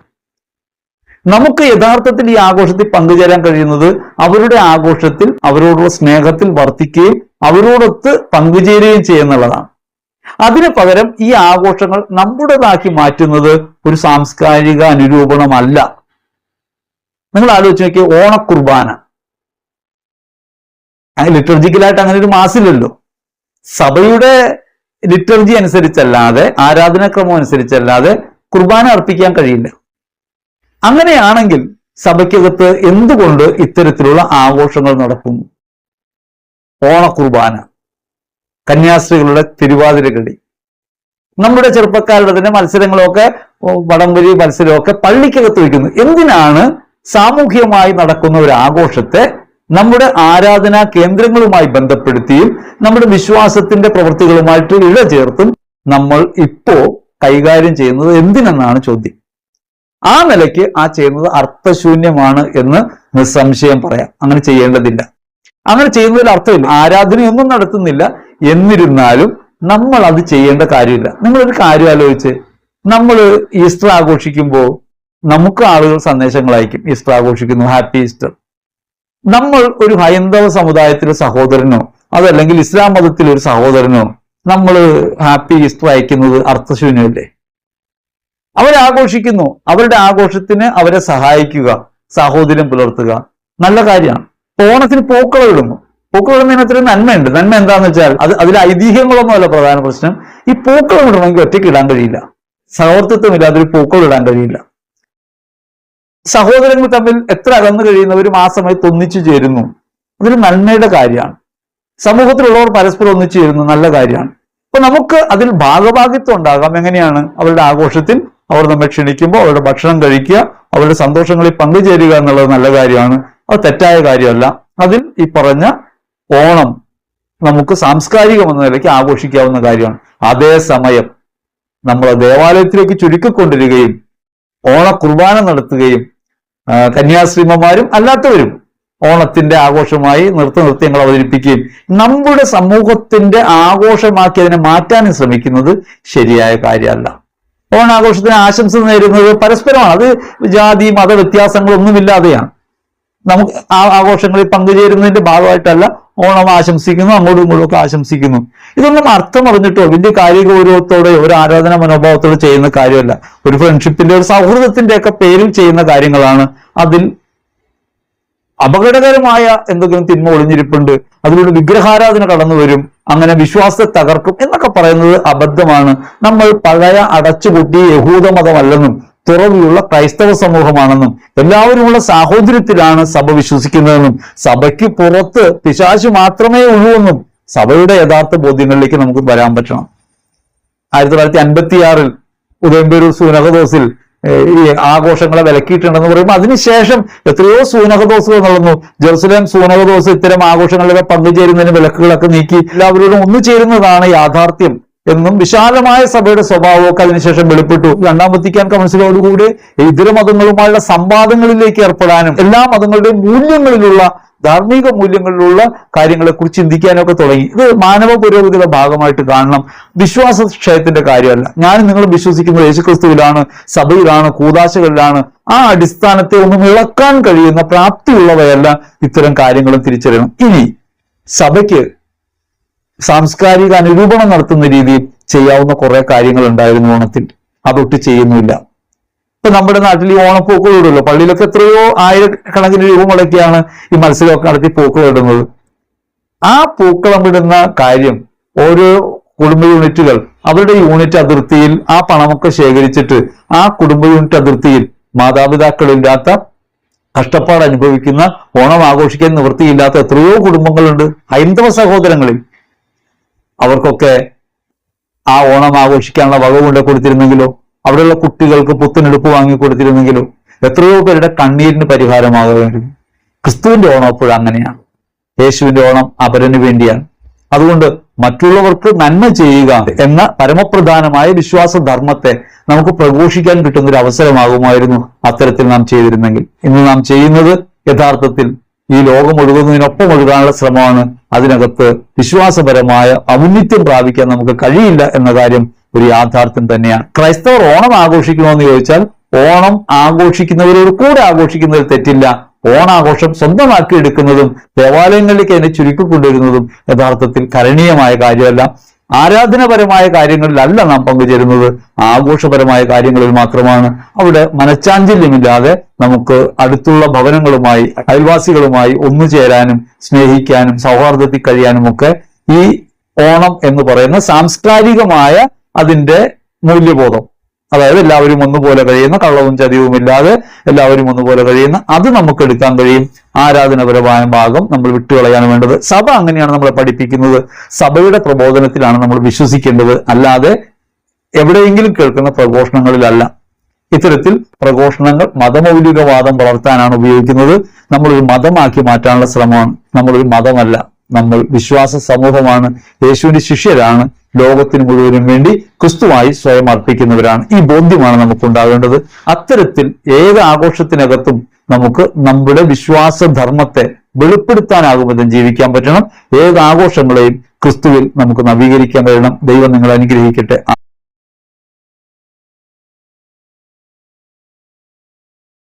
നമുക്ക് യഥാർത്ഥത്തിൽ ഈ ആഘോഷത്തിൽ പങ്കുചേരാൻ കഴിയുന്നത് അവരുടെ ആഘോഷത്തിൽ അവരോടുള്ള സ്നേഹത്തിൽ വർത്തിക്കുകയും അവരോടൊത്ത് പങ്കുചേരുകയും ചെയ്യുന്നുള്ളതാണ്. അതിന് പകരം ഈ ആഘോഷങ്ങൾ നമ്മുടേതാക്കി മാറ്റുന്നത് ഒരു സാംസ്കാരിക അനുരൂപണമല്ല. നിങ്ങൾ ആലോചിച്ച് നോക്കിയ ഓണക്കുർബാന, ലിറ്റർജിക്കലായിട്ട് അങ്ങനെ ഒരു മാസില്ലല്ലോ. സഭയുടെ ലിറ്റർജി അനുസരിച്ചല്ലാതെ, ആരാധനാക്രമം അനുസരിച്ചല്ലാതെ കുർബാന അർപ്പിക്കാൻ കഴിയില്ല. അങ്ങനെയാണെങ്കിൽ സഭയ്ക്കകത്ത് എന്തുകൊണ്ട് ഇത്തരത്തിലുള്ള ആഘോഷങ്ങൾ നടക്കുന്നു? ഓണക്കുർബാന, കന്യാസ്ത്രീകളുടെ തിരുവാതിരകളി, നമ്മുടെ ചെറുപ്പക്കാരുടെ തന്നെ മത്സരങ്ങളൊക്കെ, വടംവലി മത്സരമൊക്കെ പള്ളിക്കകത്ത് വയ്ക്കുന്നു. എന്തിനാണ് സാമൂഹ്യമായി നടക്കുന്ന ഒരു ആഘോഷത്തെ നമ്മുടെ ആരാധനാ കേന്ദ്രങ്ങളുമായി ബന്ധപ്പെടുത്തിയും നമ്മുടെ വിശ്വാസത്തിന്റെ പ്രവൃത്തികളുമായിട്ട് ഇഴചേർത്തും നമ്മൾ ഇപ്പോ കൈകാര്യം ചെയ്യുന്നത് എന്തിനെന്നാണ് ചോദ്യം. ആ നിലയ്ക്ക് ആ ചെയ്യുന്നത് അർത്ഥശൂന്യമാണ് എന്ന് നിസ്സംശയം പറയാം. അങ്ങനെ ചെയ്യേണ്ടതില്ല. അങ്ങനെ ചെയ്യുന്നതിൽ അർത്ഥമില്ല. ആരാധനയൊന്നും നടത്തുന്നില്ല. എന്നിരുന്നാലും നമ്മൾ അത് ചെയ്യേണ്ട കാര്യമില്ല. നിങ്ങളൊരു കാര്യം ആലോചിച്ച്, നമ്മൾ ഈസ്റ്റർ ആഘോഷിക്കുമ്പോൾ നമുക്ക് ആളുകൾ സന്ദേശങ്ങൾ അയക്കും. ഈസ്റ്റർ ആഘോഷിക്കുന്നു, ഹാപ്പി ഈസ്റ്റർ. നമ്മൾ ഒരു ഹൈന്ദവ സമുദായത്തിലെ സഹോദരനോ അതല്ലെങ്കിൽ ഇസ്ലാം മതത്തിലെ ഒരു സഹോദരനോ നമ്മൾ ഹാപ്പി ഈസ്റ്റർ അയക്കുന്നത് അർത്ഥശൂന്യമല്ലേ? അവരാഘോഷിക്കുന്നു, അവരുടെ ആഘോഷത്തിന് അവരെ സഹായിക്കുക, സാഹോദര്യം പുലർത്തുക, നല്ല കാര്യമാണ്. ഓണത്തിന് പൂക്കളം ഇടുന്നു. പൂക്കളം ഇടുന്നതിന് അത്രയും നന്മയുണ്ട്. നന്മ എന്താന്ന് വെച്ചാൽ അതിൽ ഐതിഹ്യങ്ങളൊന്നും അല്ല പ്രധാന പ്രശ്നം. ഈ പൂക്കളം ഇടണമെങ്കിൽ ഒറ്റയ്ക്ക് ഇടാൻ കഴിയില്ല. സഹോദരത്വമില്ലാതെ ഒരു പൂക്കളം ഇടാൻ കഴിയില്ല. സഹോദരങ്ങൾ തമ്മിൽ എത്ര അകന്നു കഴിയുന്നവരും ആ സമയത്ത് ഒന്നിച്ചു ചേരുന്നു. അതൊരു നന്മയുടെ കാര്യമാണ്. സമൂഹത്തിലുള്ളവർ പരസ്പരം ഒന്നിച്ചു ചേരുന്നു, നല്ല കാര്യമാണ്. അപ്പൊ നമുക്ക് അതിൽ ഭാഗഭാഗിത്വം ഉണ്ടാകാം. എങ്ങനെയാണ്? അവരുടെ ആഘോഷത്തിൽ അവർ നമ്മെ ക്ഷണിക്കുമ്പോൾ അവരുടെ ഭക്ഷണം കഴിക്കുക, അവരുടെ സന്തോഷങ്ങളിൽ പങ്കുചേരുക എന്നുള്ളത് നല്ല കാര്യമാണ്. അത് തെറ്റായ കാര്യമല്ല. അതിൽ ഈ പറഞ്ഞ ഓണം നമുക്ക് സാംസ്കാരികം എന്ന നിലയ്ക്ക് ആഘോഷിക്കാവുന്ന കാര്യമാണ്. അതേസമയം നമ്മൾ ദേവാലയത്തിലേക്ക് ചുരുക്കിക്കൊണ്ടിരിക്കുകയും ഓണ കുർബാന നടത്തുകയും കന്യാസ്ത്രീമാരും അല്ലാത്തവരും ഓണത്തിന്റെ ആഘോഷമായി നൃത്തനൃത്യങ്ങൾ അവതരിപ്പിക്കുകയും നമ്മുടെ സമൂഹത്തിന്റെ ആഘോഷമാക്കി അതിനെ മാറ്റാനും ശ്രമിക്കുന്നത് ശരിയായ കാര്യമല്ല. ഓണാഘോഷത്തിന് ആശംസ നേരുന്നത് പരസ്പരമാണ്. അത് ജാതി മത വ്യത്യാസങ്ങളൊന്നുമില്ലാതെയാണ്. നമുക്ക് ആ ആഘോഷങ്ങളിൽ പങ്കുചേരുന്നതിന്റെ ഭാഗമായിട്ടല്ല ഓണം ആശംസിക്കുന്നു, അങ്ങോട്ടും ഇങ്ങോട്ടും ഒക്കെ ആശംസിക്കുന്നു. ഇതൊന്നും അർത്ഥം അറിഞ്ഞിട്ടോ വലിയ കാര്യഗൗരവത്തോടെ ഒരു ആരാധന മനോഭാവത്തോടെ ചെയ്യുന്ന കാര്യമല്ല. ഒരു ഫ്രണ്ട്ഷിപ്പിന്റെ ഒരു സൗഹൃദത്തിന്റെ ഒക്കെ പേരിൽ ചെയ്യുന്ന കാര്യങ്ങളാണ്. അതിൽ അപകടകരമായ എന്തെങ്കിലും തിന്മ ഒളിഞ്ഞിരിപ്പുണ്ട്, അതിലൂടെ വിഗ്രഹാരാധന കടന്നു വരും, അങ്ങനെ വിശ്വാസത്തെ തകർക്കും എന്നൊക്കെ പറയുന്നത് അബദ്ധമാണ്. നമ്മൾ പഴയ അടച്ചുപൂട്ടിയ യഹൂദ മതമല്ലെന്നും തുറവിയുള്ള ക്രൈസ്തവ സമൂഹമാണെന്നും എല്ലാവരുമുള്ള സാഹോദര്യത്തിലാണ് സഭ വിശ്വസിക്കുന്നതെന്നും സഭയ്ക്ക് പുറത്ത് പിശാച് മാത്രമേ ഉള്ളൂ എന്നും സഭയുടെ യഥാർത്ഥ ബോധ്യങ്ങളിലേക്ക് നമുക്ക് വരാൻ പറ്റണം. 1956 ഉദയംപേരൂർ സൂനഹദോസിൽ ഈ ആഘോഷങ്ങളെ വിലക്കിയിട്ടുണ്ടെന്ന് പറയുമ്പോൾ അതിനുശേഷം എത്രയോ സൂനഹദോസുകൾ നടന്നു. ജെറുസലേം സൂനഹദോസ് ഇത്തരം ആഘോഷങ്ങളിലൊക്കെ പങ്കുചേരുന്നതിന് വിലക്കുകളൊക്കെ നീക്കി എല്ലാവരോടും ഒന്നു ചേരുന്നതാണ് യാഥാർത്ഥ്യം എന്നും വിശാലമായ സഭയുടെ സ്വഭാവമൊക്കെ അതിനുശേഷം വെളിപ്പെട്ടു. രണ്ടാം വത്തിക്കാൻ കൗൺസിലോടുകൂടി ഇതര മതങ്ങളുമായുള്ള സംവാദങ്ങളിലേക്ക് ഏർപ്പെടാനും എല്ലാ മതങ്ങളുടെയും മൂല്യങ്ങളിലുള്ള ധാർമ്മിക മൂല്യങ്ങളിലുള്ള കാര്യങ്ങളെ കുറിച്ച് ചിന്തിക്കാനൊക്കെ തുടങ്ങി. ഇത് മാനവ പുരോഗതിയുടെ ഭാഗമായിട്ട് കാണണം. വിശ്വാസ ക്ഷയത്തിന്റെ കാര്യമല്ല. ഞാനും നിങ്ങളും വിശ്വസിക്കുന്നത് യേശുക്രിസ്തുവിലാണ്, സഭയിലാണ്, കൂദാശകളിലാണ്. ആ അടിസ്ഥാനത്തെ ഒന്നും ഇളക്കാൻ കഴിയുന്ന പ്രാപ്തിയുള്ളവയല്ല ഇത്തരം കാര്യങ്ങളും തിരിച്ചറിയണം. ഇനി സഭയ്ക്ക് സാംസ്കാരിക അനുരൂപണം നടത്തുന്ന രീതിയിൽ ചെയ്യാവുന്ന കുറെ കാര്യങ്ങൾ ഉണ്ടായിരുന്നു ഓണത്തിൽ. അതൊട്ട് ചെയ്യുന്നില്ല. ഇപ്പൊ നമ്മുടെ നാട്ടിൽ ഈ ഓണപ്പൂക്കൾ ഇടുമല്ലോ. പള്ളിയിലൊക്കെ എത്രയോ ആയിരക്കണക്കിന് രൂപ മുടക്കിയാണ് ഈ മത്സരമൊക്കെ നടത്തി പൂക്കൾ ഇടുന്നത്. ആ പൂക്കളം ഇടുന്ന കാര്യം ഓരോ കുടുംബ യൂണിറ്റുകൾ അവരുടെ യൂണിറ്റ് അതിർത്തിയിൽ ആ പണമൊക്കെ ശേഖരിച്ചിട്ട് ആ കുടുംബ യൂണിറ്റ് അതിർത്തിയിൽ മാതാപിതാക്കളില്ലാത്ത കഷ്ടപ്പാട് അനുഭവിക്കുന്ന ഓണം ആഘോഷിക്കാൻ നിവൃത്തിയില്ലാത്ത എത്രയോ കുടുംബങ്ങളുണ്ട് ഹൈന്ദവ സഹോദരങ്ങളിൽ. അവർക്കൊക്കെ ആ ഓണം ആഘോഷിക്കാനുള്ള വക കൊണ്ട് കൊടുത്തിരുന്നെങ്കിലോ, അവിടെയുള്ള കുട്ടികൾക്ക് പുത്തനെടുപ്പ് വാങ്ങിക്കൊടുത്തിരുന്നെങ്കിലോ എത്രയോ പേരുടെ കണ്ണീരിന് പരിഹാരമാകുമായിരുന്നു. ക്രിസ്തുവിന്റെ ഓണം അപ്പോഴും അങ്ങനെയാണ്. യേശുവിന്റെ ഓണം അപരന് വേണ്ടിയാണ്. അതുകൊണ്ട് മറ്റുള്ളവർക്ക് നന്മ ചെയ്യുക എന്ന പരമപ്രധാനമായ വിശ്വാസധർമ്മത്തെ നമുക്ക് പ്രഘോഷിക്കാൻ കിട്ടുന്ന ഒരു അവസരമാകുമായിരുന്നു അത്തരത്തിൽ നാം ചെയ്തിരുന്നെങ്കിൽ. ഇന്ന് നാം ചെയ്യുന്നത് യഥാർത്ഥത്തിൽ ഈ ലോകം ഒഴുകുന്നതിനൊപ്പം ഒഴുകാനുള്ള ശ്രമമാണ്. അതിനകത്ത് വിശ്വാസപരമായ ഔന്നിത്യം പ്രാപിക്കാൻ നമുക്ക് കഴിയില്ല എന്ന കാര്യം ഒരു യാഥാർത്ഥ്യം തന്നെയാണ്. ക്രൈസ്തവർ ഓണം ആഘോഷിക്കണമെന്ന് ചോദിച്ചാൽ ഓണം ആഘോഷിക്കുന്നവരോട് കൂടെ ആഘോഷിക്കുന്നതിൽ തെറ്റില്ല. ഓണാഘോഷം സ്വന്തമാക്കി എടുക്കുന്നതും ദേവാലയങ്ങളിലേക്ക് അതിനെ ചുരുക്കിക്കൊണ്ടുവരുന്നതും യഥാർത്ഥത്തിൽ കരണീയമായ കാര്യമല്ല. ആരാധനപരമായ കാര്യങ്ങളിലല്ല നാം പങ്കുചേരുന്നത്, ആഘോഷപരമായ കാര്യങ്ങളിൽ മാത്രമാണ്. അവിടെ മനഃചാഞ്ചല്യമില്ലാതെ നമുക്ക് അടുത്തുള്ള ഭവനങ്ങളുമായി അയൽവാസികളുമായി ഒന്നുചേരാനും സ്നേഹിക്കാനും സൗഹാർദ്ദത്തിൽ കഴിയാനും ഒക്കെ ഈ ഓണം എന്ന് പറയുന്ന സാംസ്കാരികമായ അതിന്റെ മൂല്യബോധം, അതായത് എല്ലാവരും ഒന്നുപോലെ കഴിയുന്ന, കള്ളവും ചതിവും ഇല്ലാതെ എല്ലാവരും ഒന്നുപോലെ കഴിയുന്ന, അത് നമുക്ക് എടുക്കാൻ കഴിയും. ആരാധനപരമായ ഭാഗം നമ്മൾ വിട്ടുകളയാണ് വേണ്ടത്. സഭ അങ്ങനെയാണ് നമ്മളെ പഠിപ്പിക്കുന്നത്. സഭയുടെ പ്രബോധനത്തിലാണ് നമ്മൾ വിശ്വസിക്കേണ്ടത്, അല്ലാതെ എവിടെയെങ്കിലും കേൾക്കുന്ന പ്രഘോഷണങ്ങളിലല്ല. ഇത്തരത്തിൽ പ്രഘോഷണങ്ങൾ മതമൗലികവാദം വളർത്താനാണ് ഉപയോഗിക്കുന്നത്. നമ്മളൊരു മതമാക്കി മാറ്റാനുള്ള ശ്രമമാണ്. നമ്മളൊരു മതമല്ല, നമ്മൾ വിശ്വാസ സമൂഹമാണ്, യേശുവിന്റെ ശിഷ്യരാണ്. ലോകത്തിന് മുഴുവനും വേണ്ടി ക്രിസ്തുവായി സ്വയം അർപ്പിക്കുന്നവരാണ്. ഈ ബോധ്യമാണ് നമുക്കുണ്ടാകേണ്ടത്. അത്തരത്തിൽ ഏക ആഘോഷത്തിനകത്തും നമുക്ക് നമ്മുടെ വിശ്വാസധർമ്മത്തെ വെളിപ്പെടുത്താനാകും വിധം ജീവിക്കാൻ പറ്റണം. ഏക ആഘോഷങ്ങളെയും ക്രിസ്തുവിൽ നമുക്ക് നവീകരിക്കാൻ കഴിയണം. ദൈവം നിങ്ങളെ അനുഗ്രഹിക്കട്ടെ.